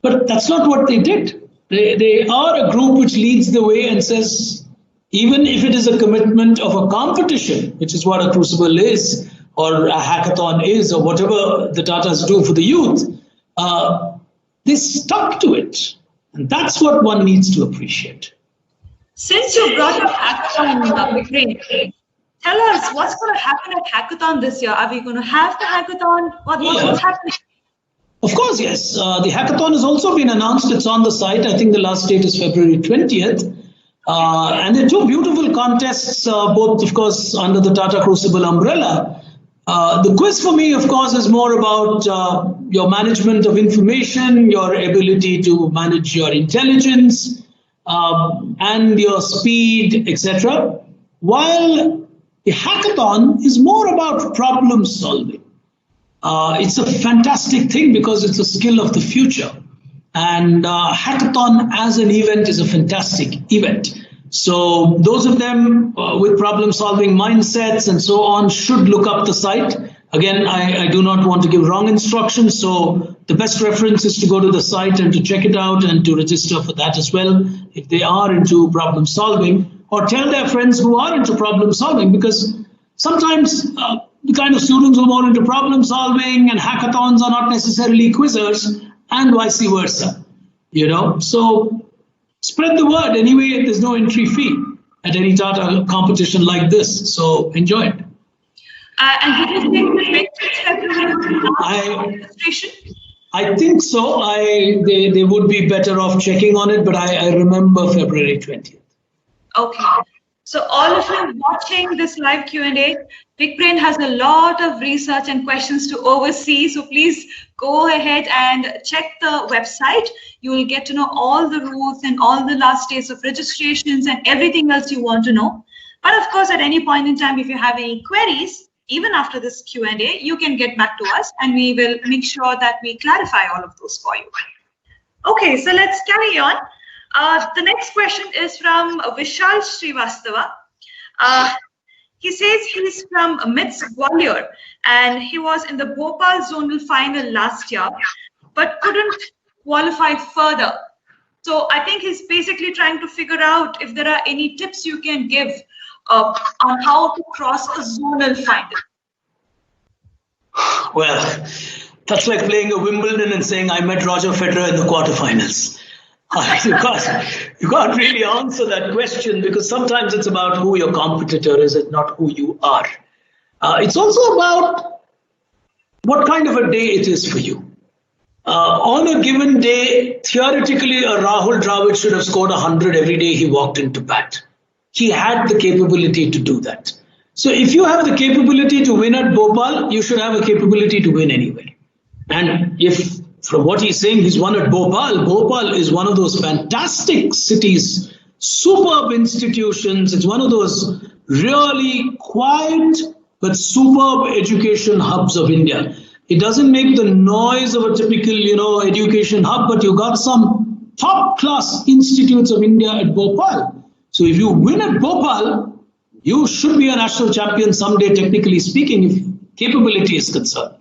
But that's not what they did. They are a group which leads the way and says, even if it is a commitment of a competition, which is what a Crucible is, or a hackathon is, or whatever the Tatas do for the youth, they stuck to it. And that's what one needs to appreciate. Since you brought up hackathon, Pickbrain, tell us what's going to happen at hackathon this year. Are we going to have the hackathon? What's happening? Of course, yes. The hackathon has also been announced. It's on the site. I think the last date is February 20th. And there are two beautiful contests, both, of course, under the Tata Crucible umbrella. The quiz for me, of course, is more about your management of information, your ability to manage your intelligence, and your speed, etc. While the hackathon is more about problem solving. It's a fantastic thing because it's a skill of the future. And hackathon as an event is a fantastic event. So those of them with problem solving mindsets and so on should look up the site. Again, I do not want to give wrong instructions, so the best reference is to go to the site and to check it out and to register for that as well if they are into problem solving, or tell their friends who are into problem solving, because sometimes the kind of students who are more into problem solving and hackathons are not necessarily quizzers, and vice versa, you know. So spread the word. Anyway, there's no entry fee at any Tata competition like this, so enjoy it. And did you think the registration? I think so. They would be better off checking on it, but I remember February 20th. Okay. So all of you watching this live Q&A, Pickbrain has a lot of research and questions to oversee. So please go ahead and check the website. You will get to know all the rules and all the last days of registrations and everything else you want to know. But of course, at any point in time, if you have any queries, even after this Q&A, you can get back to us and we will make sure that we clarify all of those for you. Okay, so let's carry on. The next question is from Vishal Srivastava. He says he's from MITS Gwalior and he was in the Bhopal zonal final last year, but couldn't qualify further. So I think he's basically trying to figure out if there are any tips you can give on how to cross a zonal final. Well, that's like playing a Wimbledon and saying I met Roger Federer in the quarterfinals. You can't really answer that question because sometimes it's about who your competitor is and not who you are. It's also about what kind of a day it is for you. On a given day, theoretically, a Rahul Dravid should have scored 100 every day he walked into bat. He had the capability to do that. So if you have the capability to win at Bhopal, you should have a capability to win anywhere. And if from what he's saying, he's won at Bhopal. Bhopal is one of those fantastic cities, superb institutions. It's one of those really quiet but superb education hubs of India. It doesn't make the noise of a typical, education hub, but you got some top-class institutes of India at Bhopal. So if you win at Bhopal, you should be a national champion someday, technically speaking, if capability is concerned.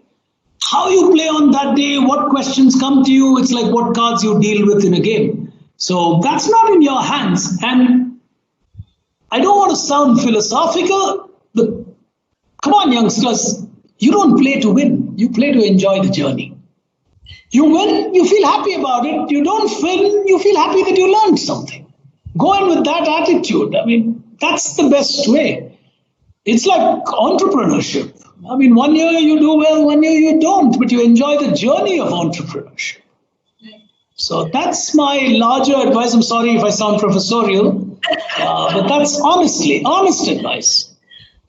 How you play on that day, what questions come to you, it's like what cards you deal with in a game. So that's not in your hands. And I don't want to sound philosophical, but come on, youngsters, you don't play to win. You play to enjoy the journey. You win, you feel happy about it. You don't win, you feel happy that you learned something. Go in with that attitude. I mean, that's the best way. It's like entrepreneurship. I mean, 1 year you do well, 1 year you don't, but you enjoy the journey of entrepreneurship. So that's my larger advice. I'm sorry if I sound professorial, but that's honest advice.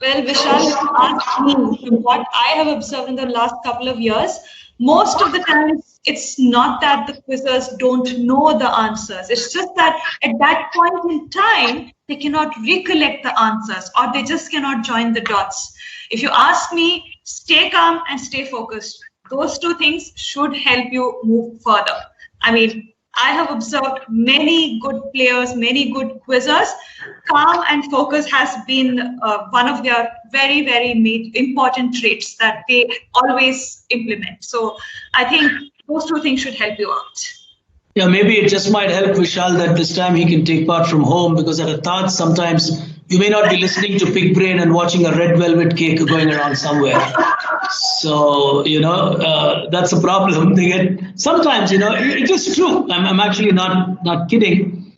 Well, Vishal, if you ask me, from what I have observed in the last couple of years, most of the time it's not that the quizzers don't know the answers. It's just that at that point in time, they cannot recollect the answers or they just cannot join the dots. If you ask me, stay calm and stay focused. Those two things should help you move further. I mean, I have observed many good players, many good quizzers. Calm and focus has been one of their very, very important traits that they always implement. So I think those two things should help you out. Yeah, maybe it just might help Vishal that this time he can take part from home, because at a Taj sometimes you may not be listening to Pickbrain and watching a red velvet cake going around somewhere. So, that's a problem. They get sometimes, it is true. I'm actually not kidding.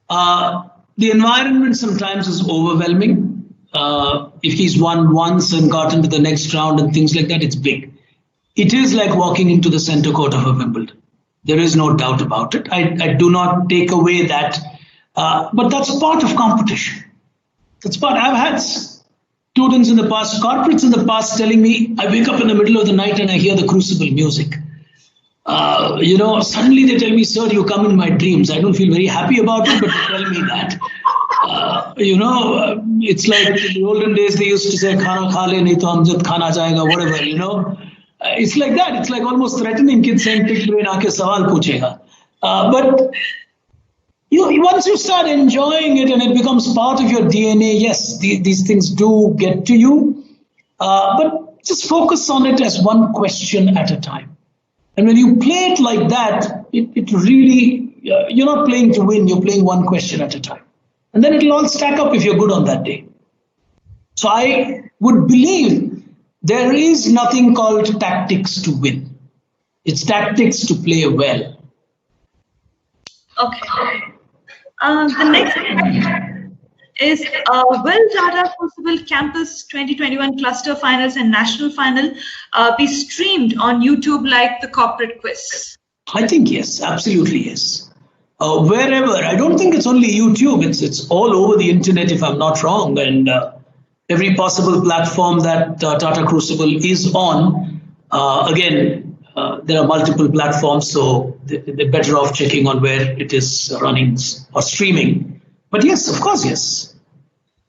The environment sometimes is overwhelming. If he's won once and got into the next round and things like that, it's big. It is like walking into the center court of a Wimbledon. There is no doubt about it. I do not take away that, but that's part of competition. That's part. I've had students in the past, corporates in the past telling me, I wake up in the middle of the night and I hear the Crucible music. Suddenly they tell me, sir, you come in my dreams. I don't feel very happy about it, but they tell me that. It's like in the olden days, they used to say, khana kha le, nahi to amjad khana jayega, whatever, It's like that. It's like almost threatening kids saying, Pickbrain aake sawal puchega. But once you start enjoying it and it becomes part of your DNA, yes, these things do get to you. But just focus on it as one question at a time. And when you play it like that, it really, you're not playing to win, you're playing one question at a time. And then it'll all stack up if you're good on that day. So I would believe there is nothing called tactics to win. It's tactics to play well. Okay. The next question is, will Tata Crucible Campus 2021 Cluster Finals and National Final be streamed on YouTube like the corporate quiz? I think yes, absolutely yes. Wherever, I don't think it's only YouTube, it's all over the internet if I'm not wrong, and every possible platform that Tata Crucible is on. Again, there are multiple platforms, so they're better off checking on where it is running or streaming. But yes, of course, yes.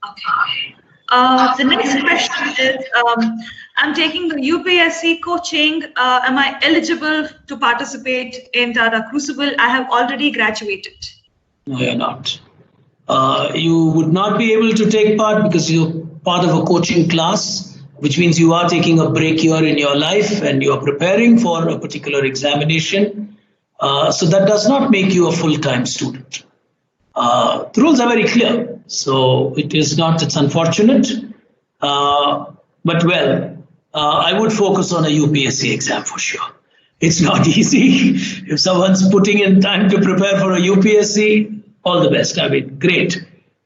Okay. The next question is, I'm taking the UPSC coaching. Am I eligible to participate in Tata Crucible? I have already graduated. No, you're not. You would not be able to take part because you're part of a coaching class, which means you are taking a break here in your life and you're preparing for a particular examination. So that does not make you a full-time student. The rules are very clear. So it is not, it's unfortunate. But well, I would focus on a UPSC exam for sure. It's not easy. If someone's putting in time to prepare for a UPSC, all the best. I mean, great.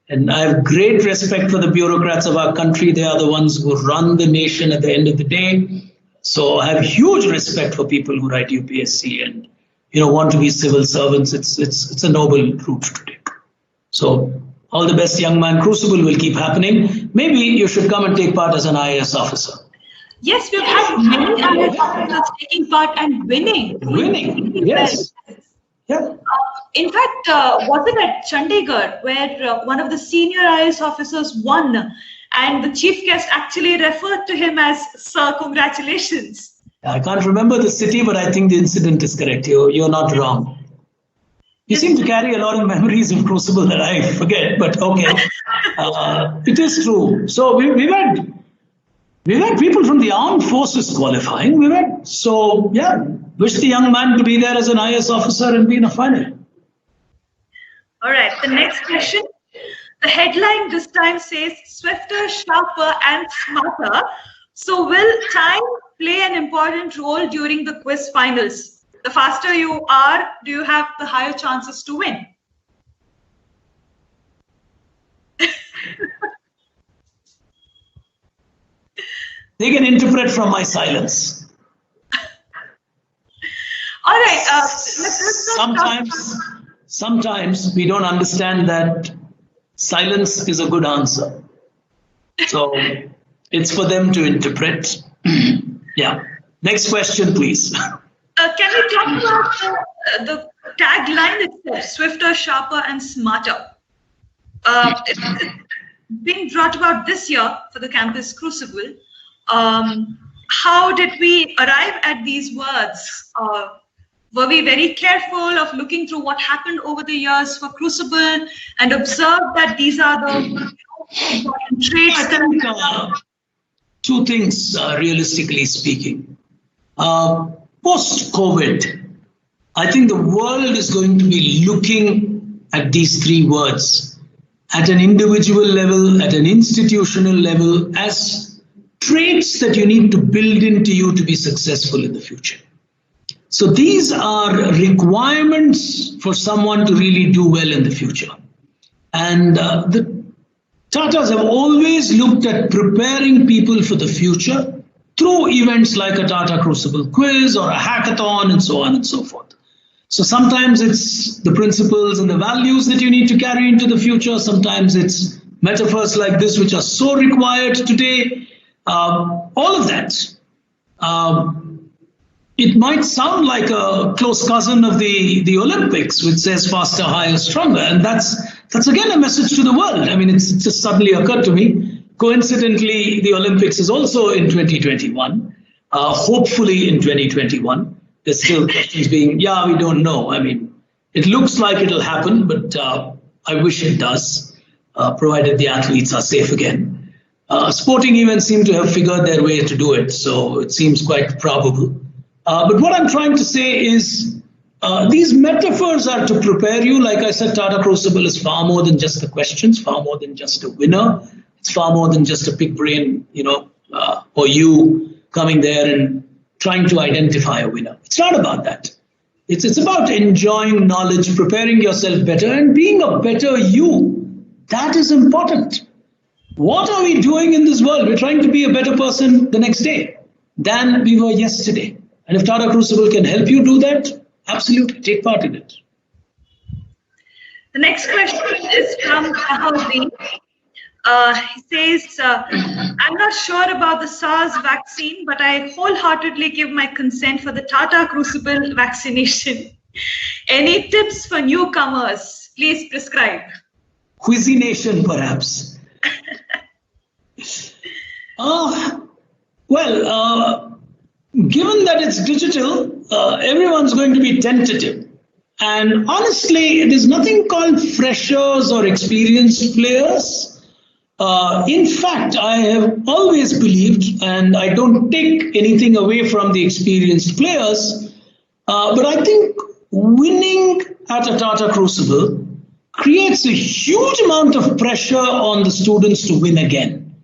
And I have great respect for the bureaucrats of our country. They are the ones who run the nation at the end of the day. So I have huge respect for people who write UPSC and want to be civil servants. It's a noble route to take. So all the best, young man. Crucible will keep happening. Maybe you should come and take part as an IAS officer. Yes, we've had many IAS officers taking part and winning. Winning, yes. Yeah. In fact, was it at Chandigarh where one of the senior IAS officers won, and the chief guest actually referred to him as Sir, congratulations. I can't remember the city, but I think the incident is correct. You're not wrong. You seem to carry a lot of memories of Crucible that I forget, but okay. It is true. So we've had people from the armed forces qualifying. Wish the young man to be there as an IAS officer and be in a final. All right, the next question. The headline this time says swifter, sharper, and smarter. So will time play an important role during the quiz finals? The faster you are, do you have the higher chances to win? They can interpret from my silence. All right. Let's Sometimes we don't understand that silence is a good answer. So it's for them to interpret. Yeah. Next question, please. Can we talk about the tagline itself, swifter, sharper, and smarter? It's being brought about this year for the Campus Crucible. How did we arrive at these words? Were we very careful of looking through what happened over the years for Crucible and observed that these are the important traits? I think two things, realistically speaking. Post-COVID, I think the world is going to be looking at these three words at an individual level, at an institutional level, as traits that you need to build into you to be successful in the future. So these are requirements for someone to really do well in the future. And the Tatas have always looked at preparing people for the future through events like a Tata Crucible Quiz or a hackathon and so on and so forth. So sometimes it's the principles and the values that you need to carry into the future. Sometimes it's metaphors like this, which are so required today. All of that. It might sound like a close cousin of the Olympics, which says faster, higher, stronger. And that's again a message to the world. I mean, it's just suddenly occurred to me. Coincidentally, the Olympics is also in 2021, hopefully in 2021. There's still questions being, we don't know. I mean, it looks like it'll happen, but I wish it does, provided the athletes are safe again. Sporting events seem to have figured their way to do it, so it seems quite probable. But what I'm trying to say is these metaphors are to prepare you. Like I said, Tata Crucible is far more than just the questions, far more than just a winner. It's far more than just a Pickbrain, or you coming there and trying to identify a winner. It's not about that. It's about enjoying knowledge, preparing yourself better, and being a better you. That is important. What are we doing in this world? We're trying to be a better person the next day than we were yesterday. And if Tata Crucible can help you do that, absolutely take part in it. The next question is from Ahaldin. He says, I'm not sure about the SARS vaccine, but I wholeheartedly give my consent for the Tata Crucible vaccination. Any tips for newcomers? Please prescribe. Quizination, perhaps. Given that it's digital, everyone's going to be tentative. And honestly, there's nothing called freshers or experienced players. In fact, I have always believed, and I don't take anything away from the experienced players, but I think winning at a Tata Crucible creates a huge amount of pressure on the students to win again.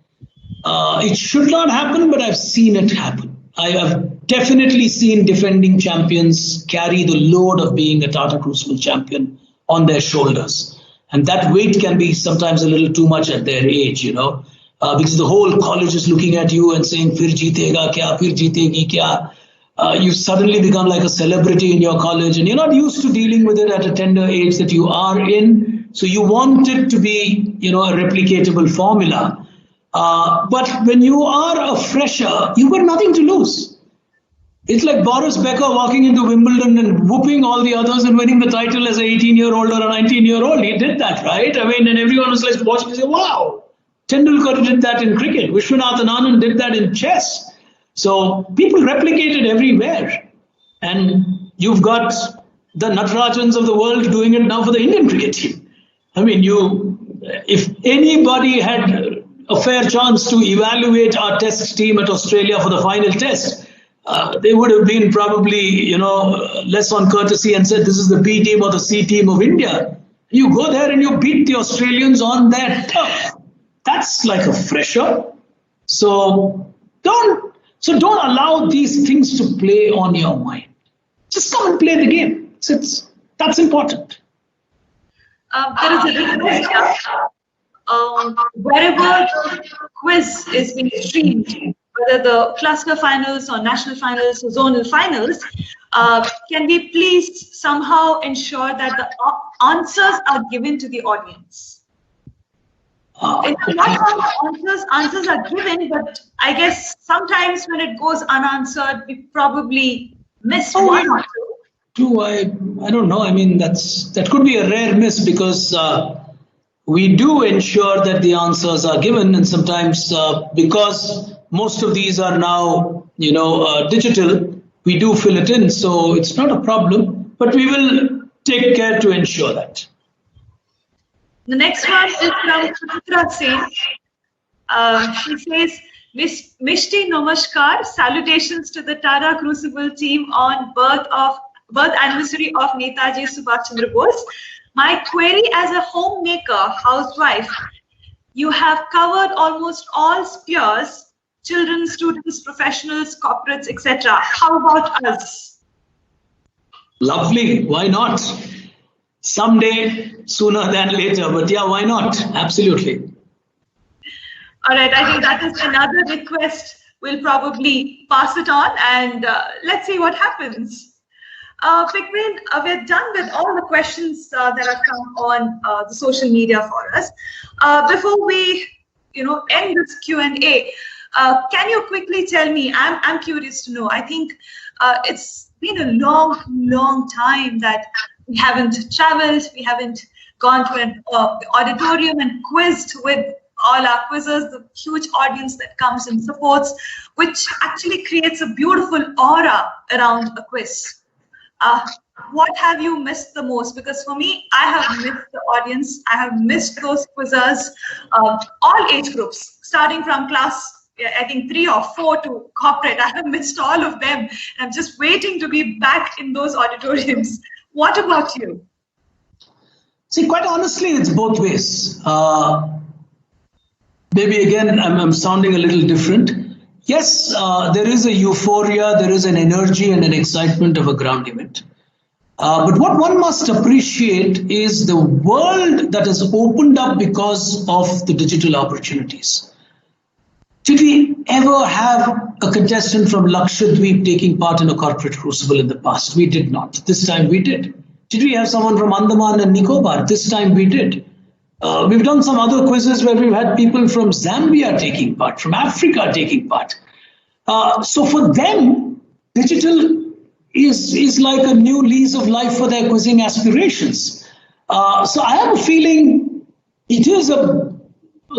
It should not happen, but I've seen it happen. I have definitely seen defending champions carry the load of being a Tata Crucible champion on their shoulders. And that weight can be sometimes a little too much at their age, because the whole college is looking at you and saying, "Fir jeetega kya, fir jeetegi kya." You suddenly become like a celebrity in your college, and you're not used to dealing with it at a tender age that you are in. So you want it to be, a replicatable formula. But when you are a fresher, you've got nothing to lose. It's like Boris Becker walking into Wimbledon and whooping all the others and winning the title as an 18-year-old or a 19-year-old. He did that, right? I mean, and everyone was like watching and say, wow, Tendulkar did that in cricket. Vishwanathan Anand did that in chess. So people replicate it everywhere. And you've got the Natarajans of the world doing it now for the Indian cricket team. I mean, if anybody had a fair chance to evaluate our test team at Australia for the final test, they would have been probably, less on courtesy and said, this is the B team or the C team of India. You go there and you beat the Australians on their turf. That's like a fresher. So don't allow these things to play on your mind. Just come and play the game. That's important. There is a request here. Wherever quiz is being streamed, whether the cluster finals or national finals or zonal finals, can we please somehow ensure that the answers are given to the audience? Not all answers are given, but I guess sometimes when it goes unanswered, we probably miss one or two. I don't know. I mean, that could be a rare miss because we do ensure that the answers are given, and sometimes because most of these are now, digital, we do fill it in. So it's not a problem, but we will take care to ensure that. The next one is from Suchitra Singh. She says, Mishti Namaskar, salutations to the Tata Crucible team on birth anniversary of Netaji Subhash Chandra Bose. My query as a homemaker, housewife, you have covered almost all spheres, children, students, professionals, corporates, etc. How about us? Lovely. Why not? Someday, sooner than later. But yeah, why not? Absolutely. All right. I think that is another request. We'll probably pass it on and let's see what happens. Pickbrain, we're done with all the questions that have come on the social media for us. Before we, end this Q&A, can you quickly tell me? I'm curious to know. I think it's been a long time that we haven't traveled. We haven't gone to an auditorium and quizzed with all our quizzers, the huge audience that comes and supports, which actually creates a beautiful aura around a quiz. what have you missed the most? Because for me, I have missed the audience. I have missed those quizzes, all age groups, starting from class, I think 3 or 4 to corporate. I have missed all of them. I'm just waiting to be back in those auditoriums. What about you? See, quite honestly, it's both ways. Maybe again, I'm sounding a little different. Yes, there is a euphoria, there is an energy and an excitement of a ground event. But what one must appreciate is the world that has opened up because of the digital opportunities. Did we ever have a contestant from Lakshadweep taking part in a corporate crucible in the past? We did not. This time we did. Did we have someone from Andaman and Nicobar? This time we did. We've done some other quizzes where we've had people from Zambia taking part, from Africa taking part. So for them, digital is like a new lease of life for their quizzing aspirations. So I have a feeling it is a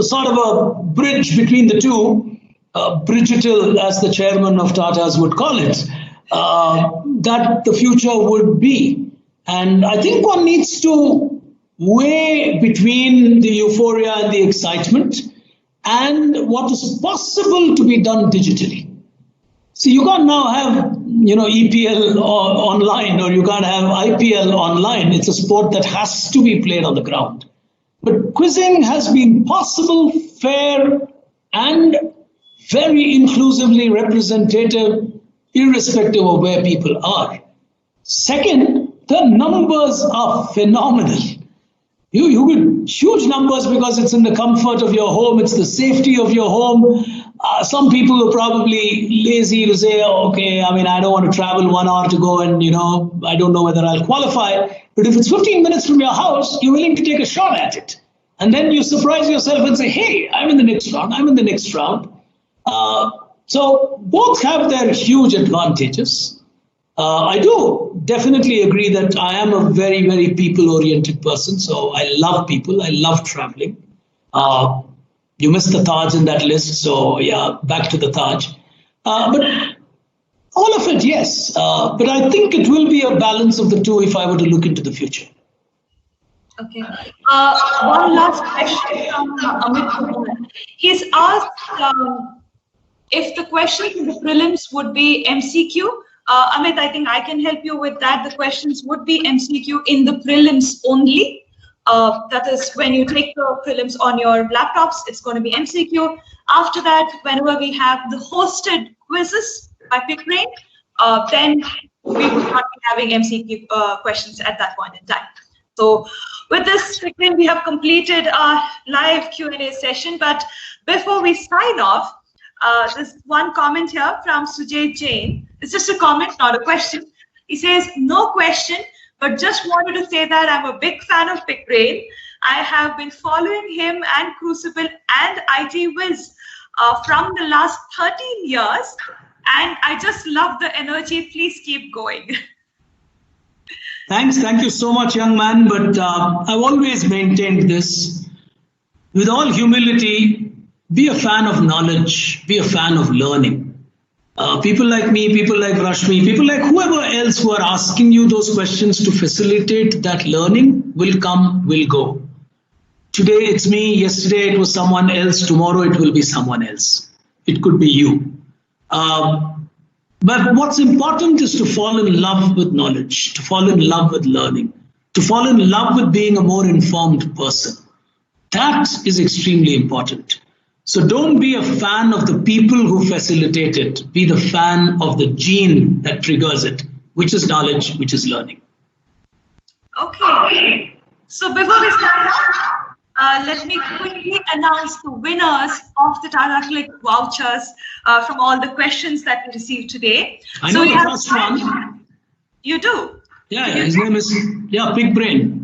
sort of a bridge between the two, Bridgetal, as the chairman of Tata's would call it, that the future would be. And I think one needs to weigh between the euphoria and the excitement and what is possible to be done digitally. So you can't now have, EPL online, or you can't have IPL online. It's a sport that has to be played on the ground. But quizzing has been possible, fair, and very inclusively representative, irrespective of where people are. Second, the numbers are phenomenal. You get huge numbers because it's in the comfort of your home, it's the safety of your home. Some people are probably lazy to say, okay, I don't want to travel 1 hour to go and, I don't know whether I'll qualify. But if it's 15 minutes from your house, you're willing to take a shot at it. And then you surprise yourself and say, hey, I'm in the next round. So both have their huge advantages. I do definitely agree that I am a very, very people-oriented person. So I love people. I love traveling. You missed the Taj in that list. So yeah, back to the Taj. But all of it, yes. But I think it will be a balance of the two if I were to look into the future. Okay. One last question from Amit. He's asked if the questions in the prelims would be MCQ. Amit, I think I can help you with that. The questions would be MCQ in the prelims only. That is, when you take the prelims on your laptops, it's going to be MCQ. After that, whenever we have the hosted quizzes by Pickbrain, then we would not be having MCQ questions at that point in time. So with this, Pickbrain, we have completed our live Q&A session. But before we sign off, there's one comment here from Sujay Jain. It's just a comment, not a question. He says, no question, but just wanted to say that I'm a big fan of Pickbrain. I have been following him and Crucible and IT Wiz from the last 13 years. And I just love the energy. Please keep going. Thanks. Thank you so much, young man. But I've always maintained this. With all humility, be a fan of knowledge. Be a fan of learning. People like me, people like Rashmi, people like whoever else who are asking you those questions to facilitate that learning will come, will go. Today it's me, yesterday it was someone else, tomorrow it will be someone else. It could be you. But what's important is to fall in love with knowledge, to fall in love with learning, to fall in love with being a more informed person. That is extremely important. So don't be a fan of the people who facilitate it. Be the fan of the gene that triggers it, which is knowledge, which is learning. Okay. So before we start off, let me quickly announce the winners of the Tata Click vouchers from all the questions that we received today. I know the first one. You do? Yeah, his name is Pickbrain.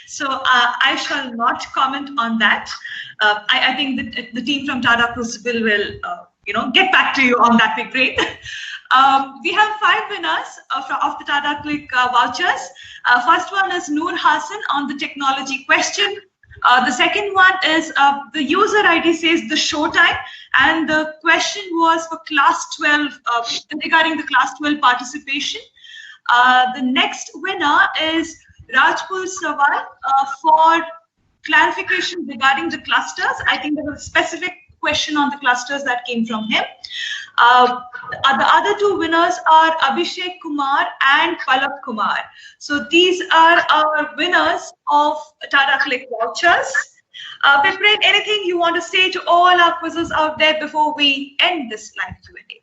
So I shall not comment on that. I think that the team from Tata Crucible will, get back to you on that, Pickbrain. We have 5 winners of the Tata Click vouchers. First one is Noor Hassan on the technology question. The second one is the user ID says the show time, and the question was for class 12 regarding the class 12 participation. The next winner is Rajpur Sawal for clarification regarding the clusters. I think there was a specific question on the clusters that came from him. The other two winners are Abhishek Kumar and Palak Kumar. So these are our winners of Tata Click Vouchers. Pickbrain, anything you want to say to all our quizzes out there before we end this live Q&A?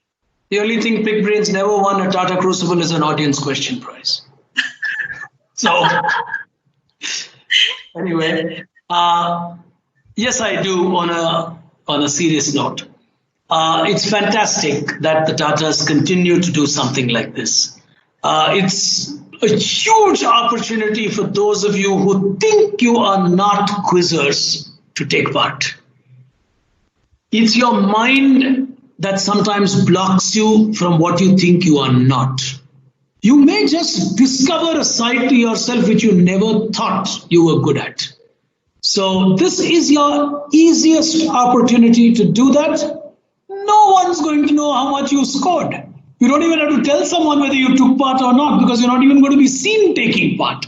The only thing Pickbrain's never won at Tata Crucible is an audience question prize. So, anyway, yes, I do on a serious note. It's fantastic that the Tatas continue to do something like this. It's a huge opportunity for those of you who think you are not quizzers to take part. It's your mind that sometimes blocks you from what you think you are not. You may just discover a side to yourself which you never thought you were good at. So this is your easiest opportunity to do that. No one's going to know how much you scored. You don't even have to tell someone whether you took part or not, because you're not even going to be seen taking part.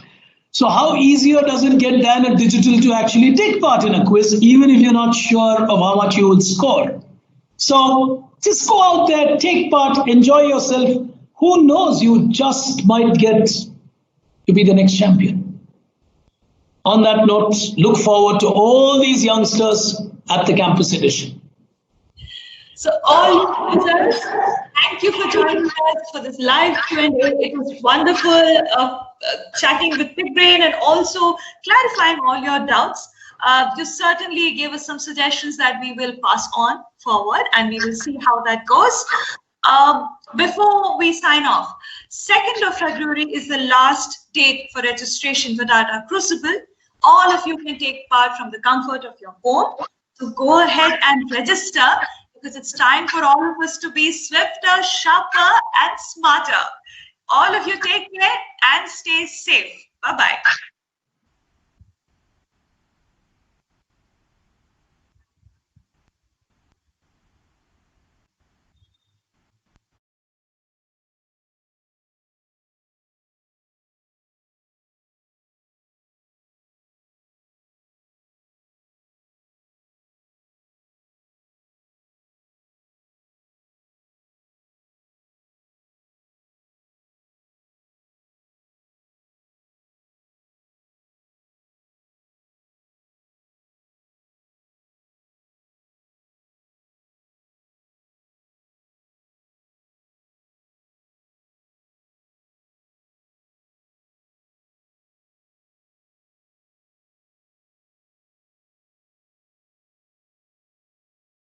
So how easier does it get than a digital to actually take part in a quiz, even if you're not sure of how much you would score? So just go out there, take part, enjoy yourself. Who knows, you just might get to be the next champion. On that note, look forward to all these youngsters at the campus edition. So all users, thank you for joining us for this live Q&A. It was wonderful chatting with Pickbrain and also clarifying all your doubts. You certainly gave us some suggestions that we will pass on forward, and we will see how that goes. Before we sign off, 2nd of February is the last date for registration for Tata Crucible. All of you can take part from the comfort of your home. So go ahead and register, because it's time for all of us to be swifter, sharper, and smarter. All of you take care and stay safe. Bye-bye.